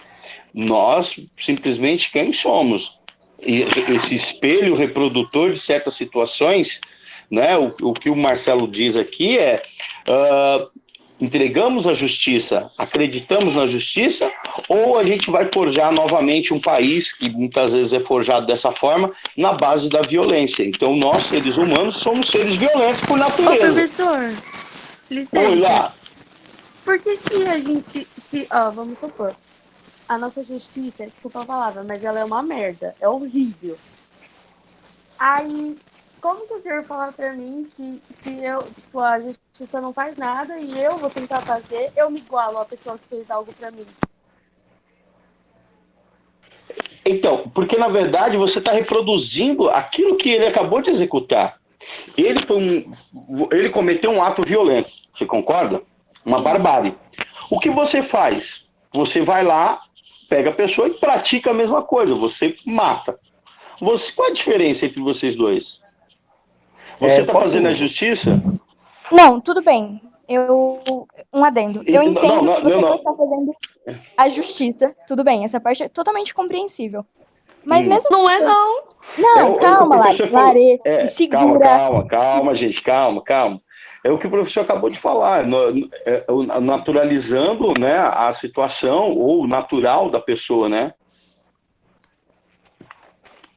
nós simplesmente quem somos? E esse espelho reprodutor de certas situações, né? O que o Marcelo diz aqui é entregamos a justiça, acreditamos na justiça, ou a gente vai forjar novamente um país que muitas vezes é forjado dessa forma na base da violência. Então nós, seres humanos, somos seres violentos por natureza. Ô, professor, licença. Oi, lá. Por que a gente, vamos supor, a nossa justiça, desculpa a palavra, mas ela é uma merda, é horrível. Aí, como que o senhor fala pra mim que a justiça não faz nada e eu vou tentar fazer, eu me igualo à pessoa que fez algo pra mim? Então, porque na verdade você está reproduzindo aquilo que ele acabou de executar. Ele cometeu um ato violento, você concorda? Uma barbárie. O que você faz? Você vai lá, pega a pessoa e pratica a mesma coisa, você mata. Qual a diferença entre vocês dois? Você está fazendo a justiça? Não, tudo bem. Um adendo. Eu entendo que você não está fazendo a justiça. Tudo bem, essa parte é totalmente compreensível. Mas mesmo... Não é, não. Não, calma, Lare, se segura. Calma, gente, calma. É o que o professor acabou de falar, naturalizando, né, a situação ou natural da pessoa, né?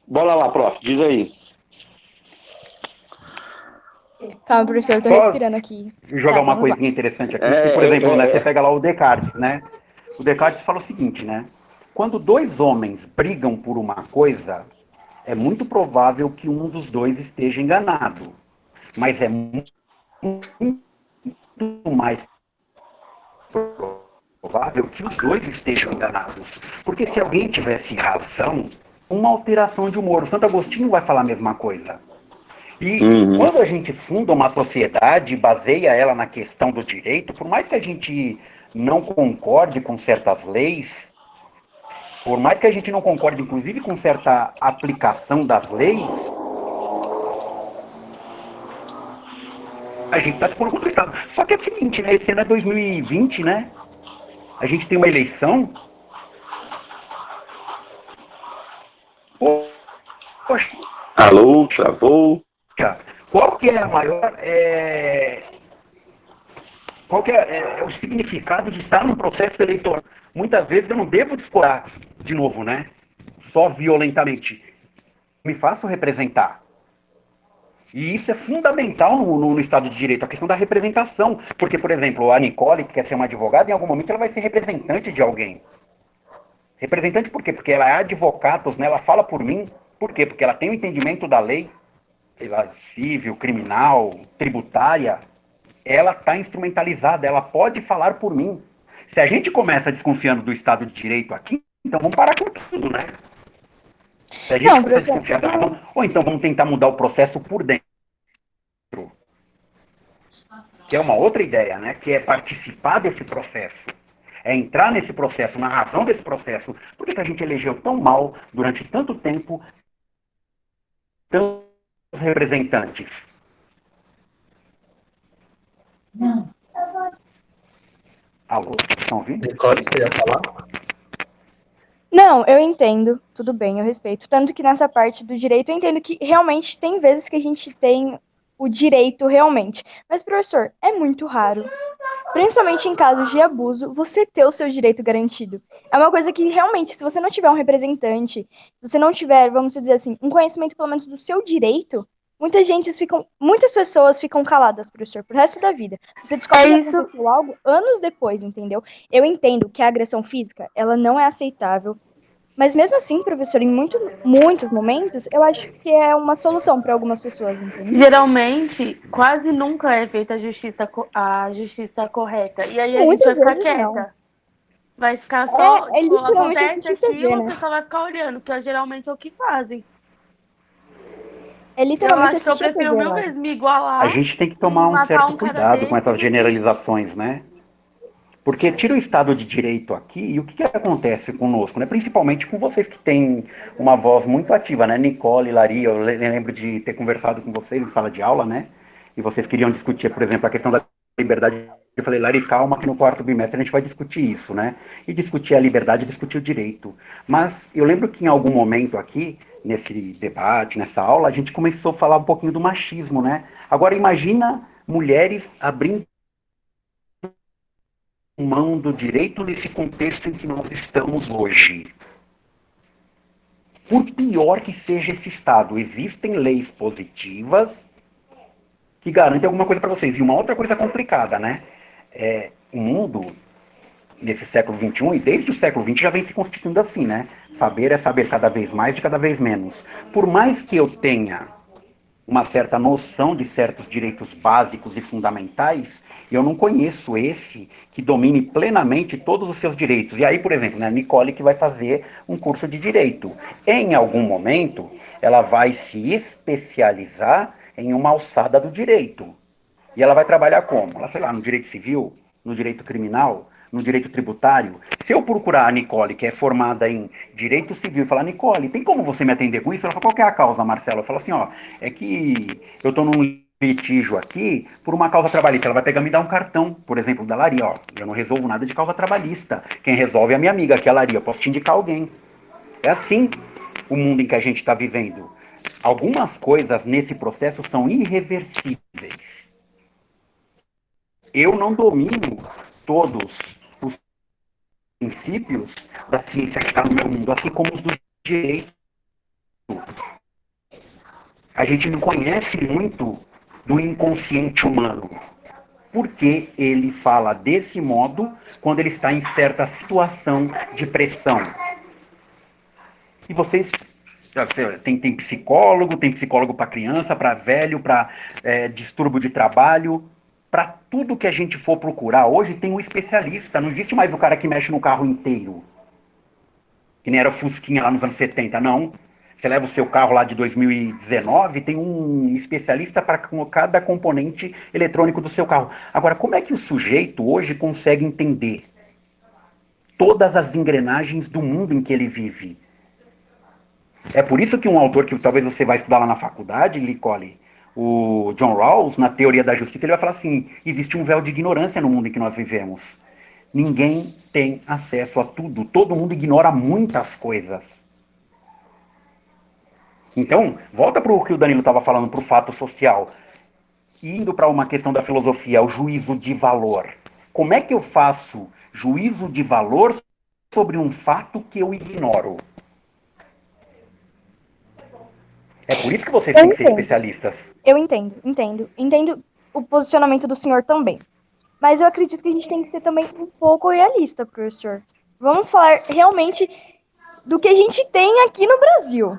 Bora lá, prof, diz aí. Calma, professor, eu tô Só respirando aqui. jogar Tá, uma vamos lá. coisinha interessante aqui. Que, por exemplo, né, você pega lá o Descartes, né? O Descartes fala o seguinte, né? Quando dois homens brigam por uma coisa, é muito provável que um dos dois esteja enganado. Mas é muito mais provável que os dois estejam enganados. Porque se alguém tivesse razão, uma alteração de humor. O Santo Agostinho vai falar a mesma coisa. E quando a gente funda uma sociedade, baseia ela na questão do direito, por mais que a gente não concorde com certas leis, por mais que a gente não concorde, inclusive, com certa aplicação das leis, a gente está se pondo contra o Estado. Só que é o seguinte, né? Esse ano é 2020, né? A gente tem uma eleição. Poxa. Alô, travou. Qual que é a maior... Qual que é o significado de estar num processo eleitoral? Muitas vezes eu não devo discordar, de novo, né? Só violentamente. Me faço representar. E isso é fundamental no Estado de Direito, a questão da representação. Porque, por exemplo, a Nicole, que quer ser uma advogada, em algum momento ela vai ser representante de alguém. Representante por quê? Porque ela é advocatus, né? Ela fala por mim. Por quê? Porque ela tem o entendimento da lei, sei lá, civil, criminal, tributária. Ela está instrumentalizada, ela pode falar por mim. Se a gente começa desconfiando do Estado de Direito aqui, então vamos parar com tudo, né? Se a gente começa a desconfiar da razão, ou então vamos tentar mudar o processo por dentro. Que é uma outra ideia, né? Que é participar desse processo. É entrar nesse processo, na razão desse processo. Por que a gente elegeu tão mal, durante tanto tempo, tantos representantes? Não. Alô, estão ouvindo? Nicole, você ia falar? Não, eu entendo, tudo bem, eu respeito. Tanto que nessa parte do direito, eu entendo que realmente tem vezes que a gente tem o direito realmente. Mas, professor, é muito raro, principalmente em casos de abuso, você ter o seu direito garantido. É uma coisa que realmente, se você não tiver um representante, se você não tiver, vamos dizer assim, um conhecimento pelo menos do seu direito, muitas pessoas ficam caladas, professor, pro resto da vida. Você descobre que aconteceu algo anos depois, entendeu? Eu entendo que a agressão física, ela não é aceitável, mas mesmo assim, professor, em muitos momentos, eu acho que é uma solução para algumas pessoas, entendeu? Geralmente, quase nunca é feita a justiça correta. E aí a gente vai ficar quieta. Não. Vai ficar só, acontece aquilo, você só vai ficar olhando, que geralmente é o que fazem. É literalmente eu acho que eu prefiro mil vezes me igualar. A gente tem que tomar um certo cuidado com essas generalizações, né? Porque tira o Estado de Direito aqui, e o que acontece conosco, né? Principalmente com vocês que têm uma voz muito ativa, né? Nicole, Laria, eu lembro de ter conversado com vocês em sala de aula, né? E vocês queriam discutir, por exemplo, a questão da liberdade. Eu falei, Lari, calma, que no quarto bimestre a gente vai discutir isso, né? E discutir a liberdade, discutir o direito. Mas eu lembro que em algum momento aqui, nesse debate, nessa aula, a gente começou a falar um pouquinho do machismo, né? Agora imagina mulheres abrindo mão do direito nesse contexto em que nós estamos hoje. Por pior que seja esse Estado, existem leis positivas que garantem alguma coisa para vocês. E uma outra coisa complicada, né? O mundo, nesse século XXI, e desde o século XX já vem se constituindo assim, né? Saber é saber cada vez mais de cada vez menos. Por mais que eu tenha uma certa noção de certos direitos básicos e fundamentais, eu não conheço esse que domine plenamente todos os seus direitos. E aí, por exemplo, né, a Nicole que vai fazer um curso de direito. Em algum momento, ela vai se especializar em uma alçada do direito. E ela vai trabalhar como? Ela, sei lá, no direito civil, no direito criminal, no direito tributário. Se eu procurar a Nicole, que é formada em direito civil, e falar, Nicole, tem como você me atender com isso? Ela fala, qual que é a causa, Marcelo? Eu falo assim, ó, é que eu estou num litígio aqui por uma causa trabalhista. Ela vai pegar e me dar um cartão, por exemplo, da Laria, ó, eu não resolvo nada de causa trabalhista. Quem resolve é a minha amiga, que é a Laria, eu posso te indicar alguém. É assim o mundo em que a gente está vivendo. Algumas coisas nesse processo são irreversíveis. Eu não domino todos os princípios da ciência que está no meu mundo, assim como os do direito. A gente não conhece muito do inconsciente humano. Por que ele fala desse modo quando ele está em certa situação de pressão? E vocês... Tem psicólogo para criança, para velho, para distúrbio de trabalho, para tudo que a gente for procurar. Hoje tem um especialista, não existe mais o cara que mexe no carro inteiro, que nem era o Fusquinha lá nos anos 70, não. Você leva o seu carro lá de 2019, tem um especialista para cada componente eletrônico do seu carro. Agora, como é que o sujeito hoje consegue entender todas as engrenagens do mundo em que ele vive? É por isso que um autor que talvez você vai estudar lá na faculdade, Nicole, o John Rawls, na Teoria da Justiça, ele vai falar assim, existe um véu de ignorância no mundo em que nós vivemos. Ninguém tem acesso a tudo, todo mundo ignora muitas coisas. Então, volta para o que o Danilo estava falando, para o fato social, indo para uma questão da filosofia, o juízo de valor. Como é que eu faço juízo de valor sobre um fato que eu ignoro? É por isso que vocês têm que ser especialistas. Eu entendo o posicionamento do senhor também. Mas eu acredito que a gente tem que ser também um pouco realista, professor. Vamos falar realmente do que a gente tem aqui no Brasil.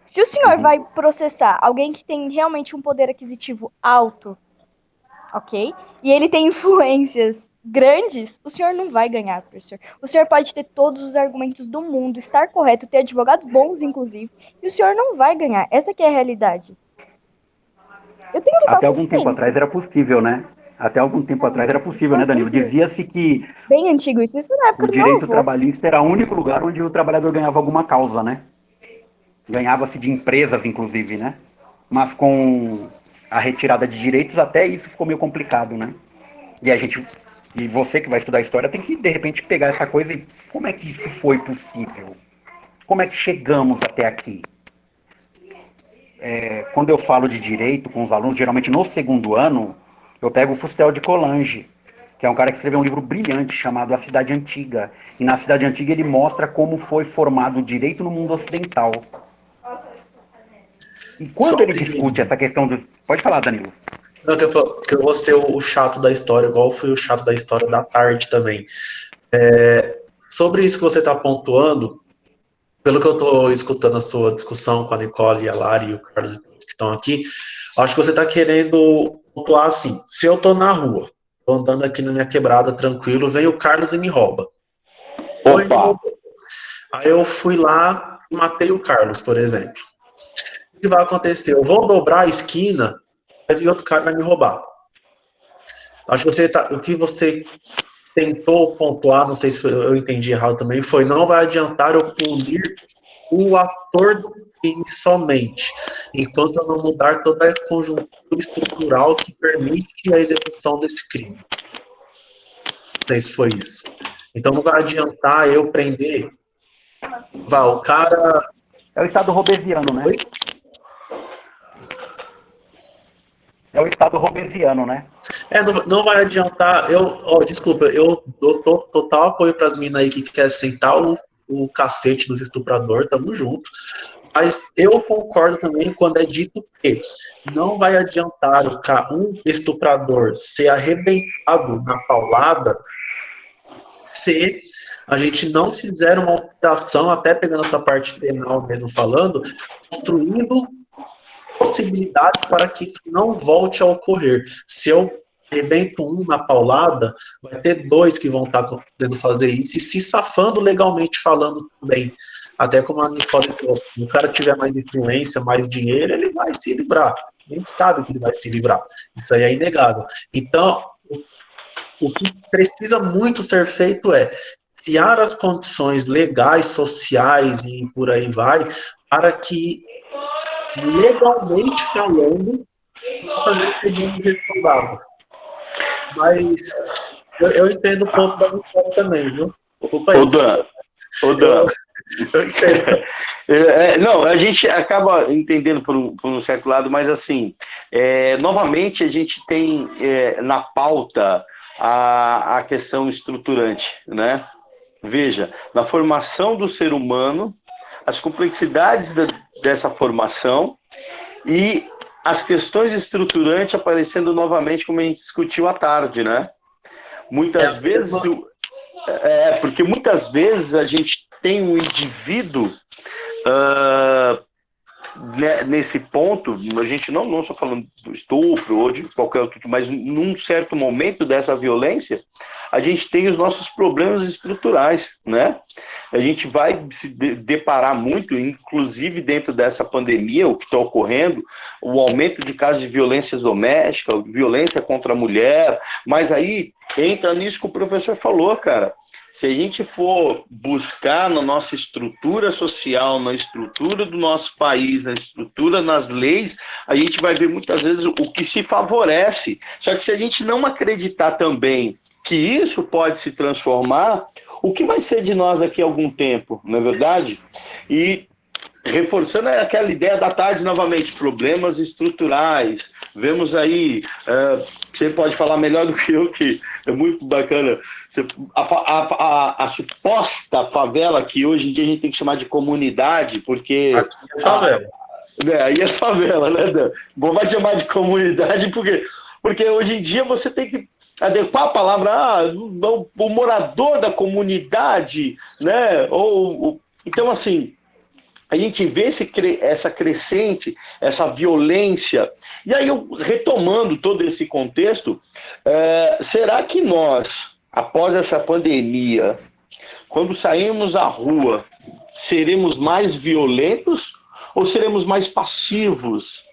Se o senhor vai processar alguém que tem realmente um poder aquisitivo alto, ok? E ele tem influências grandes, o senhor não vai ganhar, professor. O senhor pode ter todos os argumentos do mundo, estar correto, ter advogados bons, inclusive, e o senhor não vai ganhar. Essa que é a realidade. Eu tenho total Até algum tempo atrás era possível, né? Até algum tempo atrás era possível, né, Danilo? Dizia-se que bem antigo isso na época o direito trabalhista era o único lugar onde o trabalhador ganhava alguma causa, né? Ganhava-se de empresas, inclusive, né? Mas com a retirada de direitos, até isso ficou meio complicado, né? E você que vai estudar história tem que, de repente, pegar essa coisa e como é que isso foi possível? Como é que chegamos até aqui? Quando eu falo de direito com os alunos, geralmente no segundo ano, eu pego o Fustel de Coulanges, que é um cara que escreveu um livro brilhante chamado A Cidade Antiga. E na Cidade Antiga ele mostra como foi formado o direito no mundo ocidental. E quando ele discute essa questão do... Pode falar, Danilo. Não, que eu vou ser o chato da história, igual fui o chato da história da tarde também. Sobre isso que você está pontuando, pelo que eu estou escutando a sua discussão com a Nicole, a Lari e o Carlos que estão aqui, acho que você está querendo pontuar assim, se eu estou na rua, estou andando aqui na minha quebrada tranquilo, vem o Carlos e me rouba. Aí eu fui lá e matei o Carlos, por exemplo. O que vai acontecer? Eu vou dobrar a esquina, vai vir outro cara e vai me roubar. Acho que o que você tentou pontuar, não sei se eu entendi errado também, foi não vai adiantar eu punir o ator do crime somente, enquanto eu não mudar toda a conjuntura estrutural que permite a execução desse crime. Não sei se foi isso. Então não vai adiantar eu prender... o cara... É o Estado robesiano, né? Oi? É o Estado robesiano, né? Não vai adiantar, desculpa, eu dou total apoio para as minas aí que querem sentar o cacete dos estupradores, tamo junto, mas eu concordo também quando é dito que não vai adiantar um estuprador ser arrebentado na paulada se a gente não fizer uma operação, até pegando essa parte penal mesmo falando, construindo possibilidades para que isso não volte a ocorrer. Se eu arrebento um na paulada, vai ter dois que vão estar podendo fazer isso e se safando legalmente falando também. Até como a Nicole falou, se o cara tiver mais influência, mais dinheiro, ele vai se livrar. A gente sabe que ele vai se livrar. Isso aí é inegável. Então, o que precisa muito ser feito é criar as condições legais, sociais e por aí vai, para que legalmente falando, nós também sejamos responsáveis. Mas eu entendo o ponto da Nicole também, viu? Ô Dan. Eu entendo. Não, a gente acaba entendendo por um certo lado, mas assim, novamente a gente tem na pauta a questão estruturante, né? Veja, na formação do ser humano, as complexidades dessa formação e as questões estruturantes aparecendo novamente, como a gente discutiu à tarde, né? Muitas vezes, porque muitas vezes a gente tem um indivíduo nesse ponto, a gente não só falando do estupro ou de qualquer outro, mas num certo momento dessa violência, a gente tem os nossos problemas estruturais, né? A gente vai se deparar muito, inclusive dentro dessa pandemia, o que está ocorrendo, o aumento de casos de violência doméstica, violência contra a mulher, mas aí entra nisso que o professor falou, cara. Se a gente for buscar na nossa estrutura social, na estrutura do nosso país, na estrutura, nas leis, a gente vai ver muitas vezes o que se favorece. Só que se a gente não acreditar também que isso pode se transformar, o que vai ser de nós daqui a algum tempo, não é verdade? E reforçando aquela ideia da tarde novamente, problemas estruturais, vemos aí, você pode falar melhor do que eu, que é muito bacana, a suposta favela, que hoje em dia a gente tem que chamar de comunidade, porque... Aqui é favela. Aí é favela, né, Dan? Bom, vai chamar de comunidade, porque hoje em dia você tem que adequar a palavra, o morador da comunidade, né? Então, assim, a gente vê essa crescente, essa violência. E aí, retomando todo esse contexto, será que nós, após essa pandemia, quando sairmos à rua, seremos mais violentos ou seremos mais passivos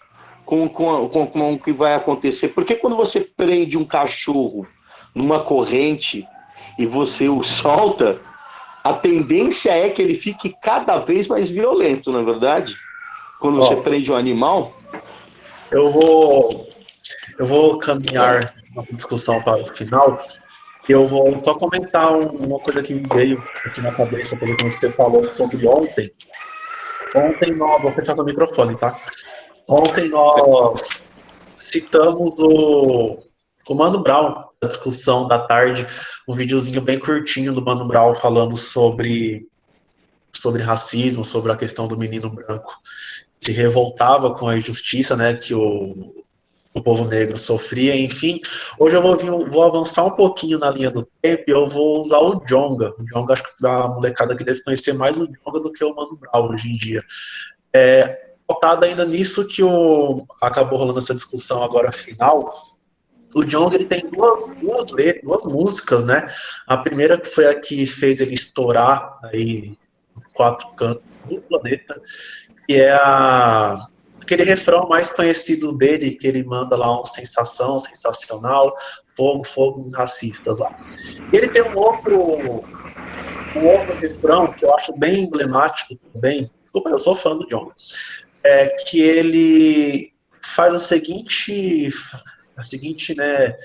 com o que vai acontecer? Porque quando você prende um cachorro numa corrente e você o solta, a tendência é que ele fique cada vez mais violento, não é verdade? Quando você prende um animal. Eu vou caminhar nossa discussão para o final. Eu vou só comentar uma coisa que me veio aqui na cabeça, pelo que você falou sobre ontem. Ontem nós... Vou fechar o microfone, tá? Ontem nós citamos o Mano Brown, a discussão da tarde, um videozinho bem curtinho do Mano Brown falando sobre racismo, sobre a questão do menino branco que se revoltava com a injustiça, né, que o povo negro sofria, enfim. Hoje eu vou avançar um pouquinho na linha do tempo e eu vou usar o Djonga. O Djonga, acho que a molecada que deve conhecer mais o Djonga do que o Mano Brown hoje em dia. Faltado ainda nisso que acabou rolando essa discussão agora final. O Djonga, ele tem duas músicas, né? A primeira que foi a que fez ele estourar aí nos 4 cantos do planeta, que é aquele refrão mais conhecido dele, que ele manda lá um sensação, sensacional, fogo, fogo dos racistas lá. E ele tem um outro refrão que eu acho bem emblemático também. Eu sou fã do Djonga. Que ele faz a seguinte, né,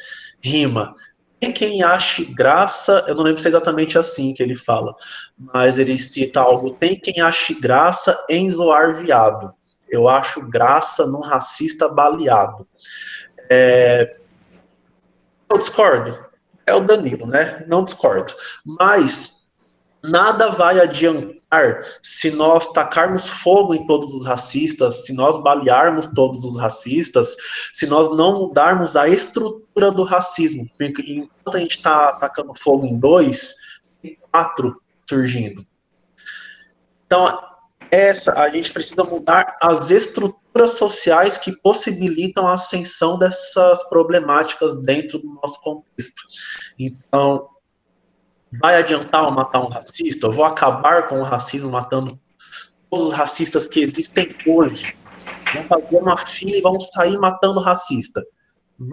rima. Tem quem ache graça, eu não lembro se é exatamente assim que ele fala, mas ele cita algo: tem quem ache graça em zoar viado. Eu acho graça num racista baleado. Eu discordo. É o Danilo, né? Não discordo. Mas nada vai adiantar se nós tacarmos fogo em todos os racistas, se nós balearmos todos os racistas, se nós não mudarmos a estrutura do racismo. Porque enquanto a gente está tacando fogo em 2, tem 4 surgindo. Então, a gente precisa mudar as estruturas sociais que possibilitam a ascensão dessas problemáticas dentro do nosso contexto. Então, vai adiantar eu matar um racista? Eu vou acabar com o racismo matando todos os racistas que existem hoje? Vamos fazer uma fila e vamos sair matando racista.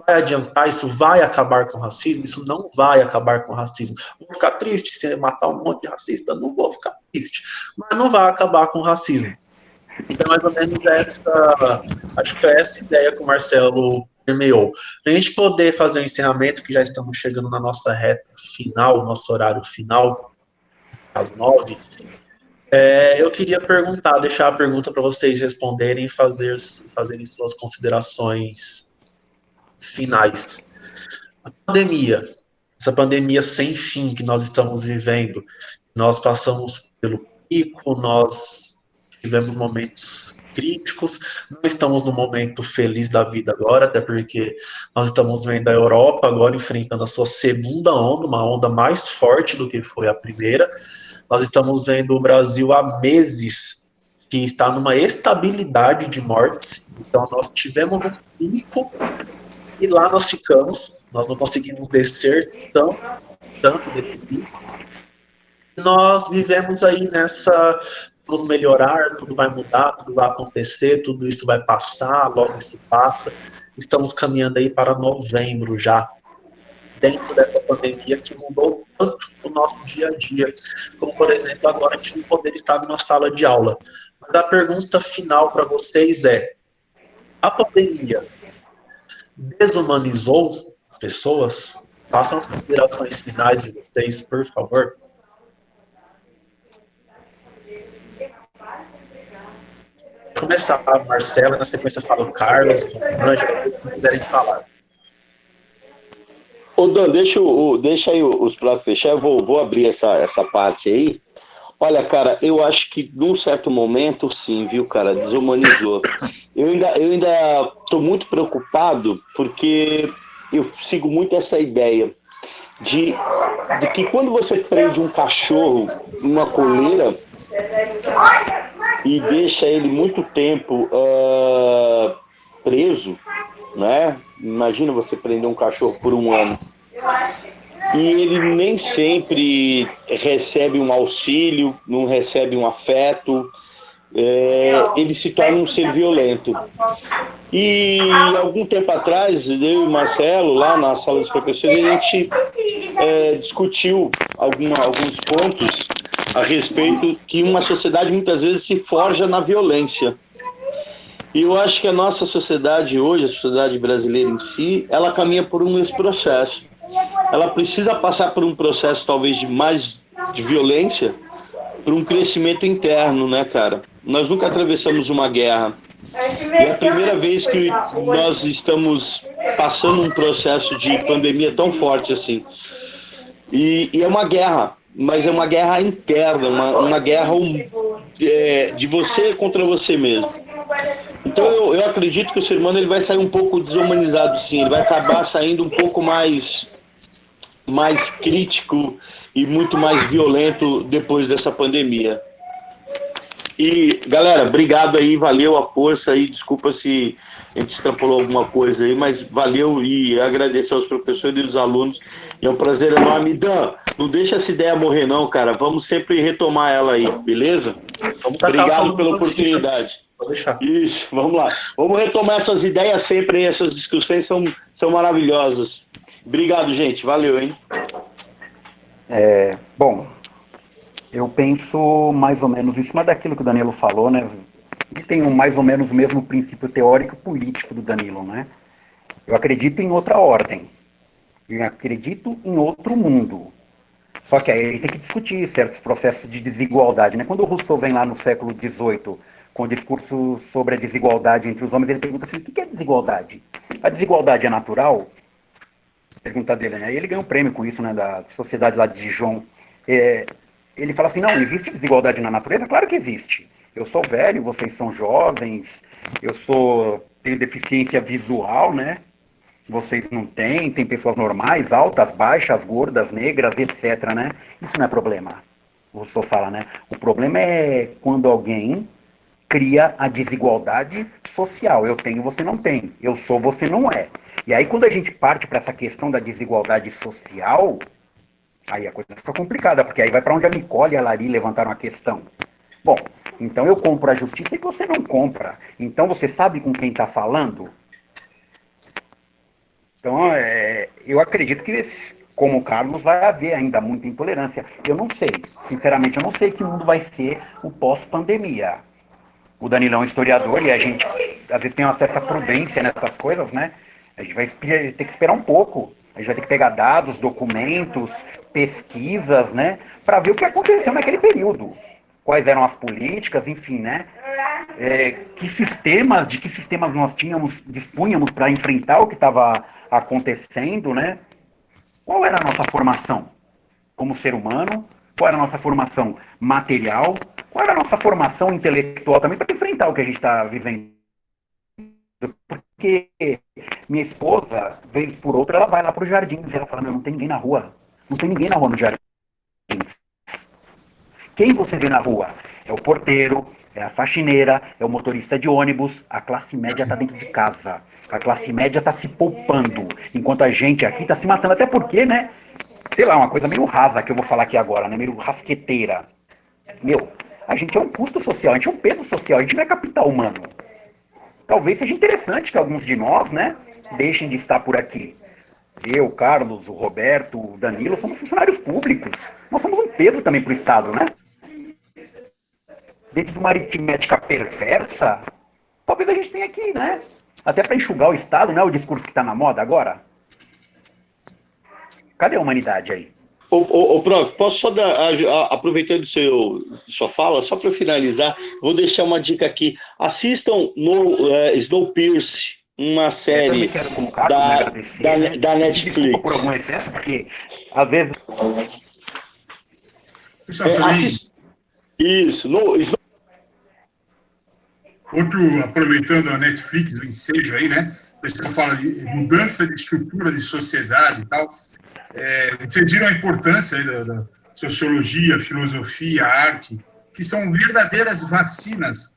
Vai adiantar? Isso vai acabar com o racismo? Isso não vai acabar com o racismo. Vou ficar triste se matar um monte de racista? Não vou ficar triste. Mas não vai acabar com o racismo. Então, mais ou menos acho que é essa ideia que o Marcelo permeou. Para a gente poder fazer o encerramento, que já estamos chegando na nossa reta final, nosso horário final, às 9, eu queria deixar a pergunta para vocês responderem e fazerem suas considerações finais. A pandemia, essa pandemia sem fim que nós estamos vivendo, nós passamos pelo pico, nós tivemos momentos críticos, não estamos no momento feliz da vida agora, até porque nós estamos vendo a Europa agora enfrentando a sua segunda onda, uma onda mais forte do que foi a primeira. Nós estamos vendo o Brasil há meses que está numa estabilidade de mortes, então nós tivemos um pico e lá nós ficamos, nós não conseguimos descer tanto desse pico. Nós vivemos aí nessa, vamos melhorar, tudo vai mudar, tudo vai acontecer, tudo isso vai passar, logo isso passa. Estamos caminhando aí para novembro já, dentro dessa pandemia que mudou tanto o nosso dia a dia, como, por exemplo, agora a gente não poder estar numa sala de aula. Mas a pergunta final para vocês é, a pandemia desumanizou as pessoas? Façam as considerações finais de vocês, por favor. Começar a Marcela, na sequência fala o Carlos, o Rosângela, se quiserem falar. Ô, Dan, deixa aí os pratos fechar, eu vou abrir essa parte aí. Olha, cara, eu acho que num certo momento, sim, viu, cara, desumanizou. Eu ainda tô muito preocupado porque eu sigo muito essa ideia de que quando você prende um cachorro numa coleira e deixa ele muito tempo preso, né? Imagina você prender um cachorro por um ano e ele nem sempre recebe um auxílio, não recebe um afeto, ele se torna um ser violento. E algum tempo atrás, eu e o Marcelo, lá na sala dos professores, a gente discutiu alguns pontos a respeito que uma sociedade muitas vezes se forja na violência. E eu acho que a nossa sociedade hoje, a sociedade brasileira em si, ela caminha por esse processo. Ela precisa passar por um processo talvez de violência para um crescimento interno, né, cara? Nós nunca atravessamos uma guerra. E é a primeira vez que nós estamos passando um processo de pandemia tão forte assim. E é uma guerra, mas é uma guerra interna, uma guerra de você contra você mesmo. Então eu acredito que o ser humano ele vai sair um pouco desumanizado, sim. Ele vai acabar saindo um pouco mais crítico e muito mais violento depois dessa pandemia. E, galera, obrigado aí, valeu a força aí, desculpa se a gente extrapolou alguma coisa aí, mas valeu e agradecer aos professores e aos alunos, e é um prazer enorme. Dan, não deixa essa ideia morrer não, cara, vamos sempre retomar ela aí, beleza? Obrigado pela oportunidade. Isso, vamos lá. Vamos retomar essas ideias sempre, essas discussões são maravilhosas. Obrigado, gente, valeu, hein? Bom, eu penso mais ou menos em cima daquilo que o Danilo falou, né? E tem mais ou menos o mesmo princípio teórico e político do Danilo, né? Eu acredito em outra ordem. Eu acredito em outro mundo. Só que aí tem que discutir certos processos de desigualdade, né? Quando o Rousseau vem lá no século XVIII com o discurso sobre a desigualdade entre os homens, ele pergunta assim, o que é desigualdade? A desigualdade é natural? Pergunta dele, né? E ele ganhou um prêmio com isso, né? Da sociedade lá de Dijon. Ele fala assim, não, existe desigualdade na natureza? Claro que existe. Eu sou velho, vocês são jovens, tenho deficiência visual, né? Vocês não têm, tem pessoas normais, altas, baixas, gordas, negras, etc, né? Isso não é problema. O Rousseau fala, né? O problema é quando alguém cria a desigualdade social. Eu tenho, você não tem. Eu sou, você não é. E aí quando a gente parte para essa questão da desigualdade social, aí a coisa fica complicada, porque aí vai para onde a Nicole e a Lari levantaram a questão. Bom, então eu compro a justiça e você não compra. Então você sabe com quem está falando? Então, eu acredito que, como o Carlos, vai haver ainda muita intolerância. Eu não sei, sinceramente, eu não sei que mundo vai ser o pós-pandemia. O Danilo é um historiador e a gente, às vezes, tem uma certa prudência nessas coisas, né? A gente vai ter que esperar um pouco. A gente vai ter que pegar dados, documentos, pesquisas, né? Para ver o que aconteceu naquele período. Quais eram as políticas, enfim, né? De que sistemas nós dispunhamos para enfrentar o que estava acontecendo, né? Qual era a nossa formação como ser humano? Qual era a nossa formação material? qual era a nossa formação intelectual também para enfrentar o que a gente está vivendo. Porque minha esposa, vez por outra, ela vai lá para os jardins e ela fala, não tem ninguém na rua. Não tem ninguém na rua no jardim. Quem você vê na rua? É o porteiro, é a faxineira, é o motorista de ônibus. A classe média está dentro de casa. A classe média está se poupando, enquanto a gente aqui está se matando. Até porque, né? Sei lá, uma coisa meio rasa que eu vou falar aqui agora, né? Meio rasqueteira. Meu, a gente é um custo social, a gente é um peso social, a gente não é capital humano. Talvez seja interessante que alguns de nós, né, deixem de estar por aqui. Eu, Carlos, o Roberto, o Danilo, somos funcionários públicos. Nós somos um peso também para o Estado, né? Dentro de uma aritmética perversa, talvez a gente tenha aqui, né? Até para enxugar o Estado, não é o discurso que está na moda agora? Cadê a humanidade aí? Ô, prof, posso só dar, aproveitando sua fala, só para finalizar, vou deixar uma dica aqui. Assistam no Snowpiercer, uma série da Netflix. Por algum excesso, porque às vezes... Isso, Outro, aproveitando a Netflix, o ensejo aí, né? O pessoal fala de mudança de estrutura de sociedade e tal. Vocês viram a importância aí da sociologia, filosofia, arte, que são verdadeiras vacinas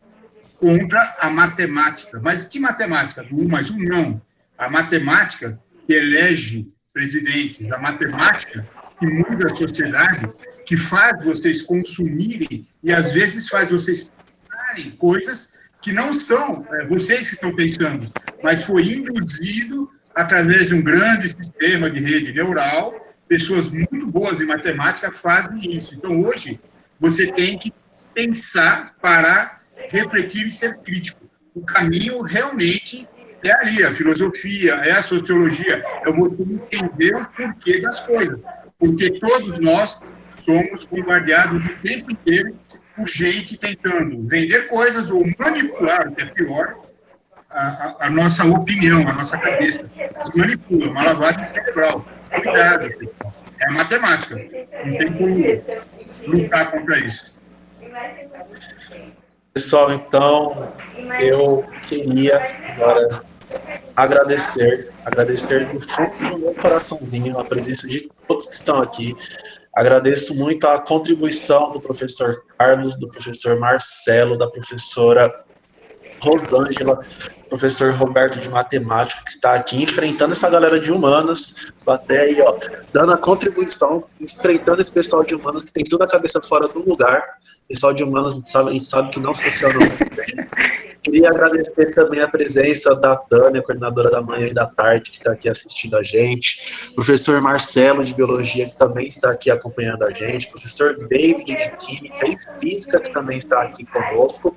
contra a matemática. Mas que matemática? Do 1 mais 1? Não. A matemática que elege presidentes, a matemática que muda a sociedade, que faz vocês consumirem e, às vezes, faz vocês pensarem coisas que não são vocês que estão pensando, mas foi induzido através de um grande sistema de rede neural. Pessoas muito boas em matemática fazem isso. Então, hoje, você tem que pensar, parar, refletir e ser crítico. O caminho realmente é ali, a filosofia, é a sociologia, é você entender o porquê das coisas. Porque todos nós somos bombardeados o tempo inteiro por gente tentando vender coisas ou manipular, o que é pior, a nossa opinião, a nossa cabeça. Se manipula, uma lavagem cerebral. Cuidado, pessoal. É a matemática. Não tem como lutar contra isso. Pessoal, então, eu queria agora agradecer do fundo do meu coraçãozinho a presença de todos que estão aqui. Agradeço muito a contribuição do professor Carlos, do professor Marcelo, da professora Rosângela, professor Roberto de Matemática, que está aqui enfrentando essa galera de humanas, até aí, ó, dando a contribuição, enfrentando esse pessoal de humanas que tem toda a cabeça fora do lugar. Pessoal de humanas, a gente sabe que não funciona muito bem. Queria agradecer também a presença da Tânia, coordenadora da manhã e da tarde, que está aqui assistindo a gente. Professor Marcelo, de Biologia, que também está aqui acompanhando a gente. Professor David, de Química e Física, que também está aqui conosco.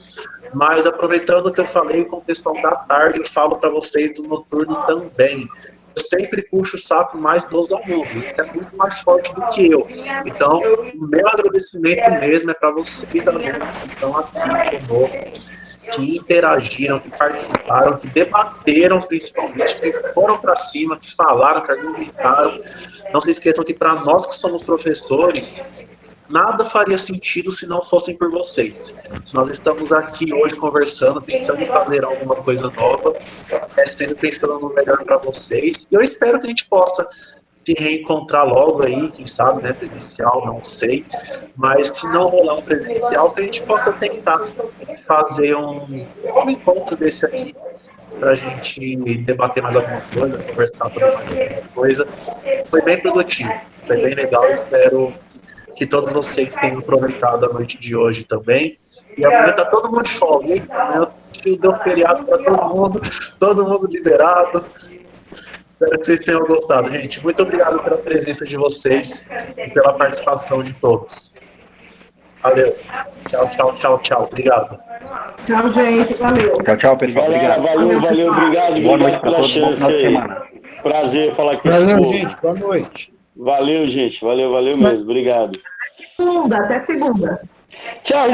Mas, aproveitando o que eu falei com o pessoal da tarde, eu falo para vocês do noturno também. Eu sempre puxo o saco mais dos alunos, isso é muito mais forte do que eu. Então, o meu agradecimento mesmo é para vocês, alunos, que estão aqui conosco, que interagiram, que participaram, que debateram principalmente, que foram para cima, que falaram, que argumentaram. Não se esqueçam que para nós que somos professores, nada faria sentido se não fossem por vocês. Se nós estamos aqui hoje conversando, pensando em fazer alguma coisa nova, é sempre pensando no melhor para vocês. E eu espero que a gente possa se reencontrar logo aí, quem sabe, né, presencial, não sei, mas se não rolar um presencial, que a gente possa tentar fazer um encontro desse aqui, para a gente debater mais alguma coisa, conversar sobre mais alguma coisa. Foi bem produtivo, foi bem legal, espero que todos vocês tenham aproveitado a noite de hoje também, e amanhã tá todo mundo de folga, hein? Amanhã deu feriado para todo mundo liberado. Espero que vocês tenham gostado, gente. Muito obrigado pela presença de vocês e pela participação de todos. Valeu. Tchau, tchau, tchau, tchau. Obrigado. Tchau, gente. Valeu. Tchau, tchau, pessoal. Obrigado. Valeu, obrigado. Boa noite para pela todos. Boa chance final de aí. semana. Prazer falar com Valeu, você. gente. Boa noite. Valeu, gente. Valeu mesmo. Obrigado. Até segunda. Tchau,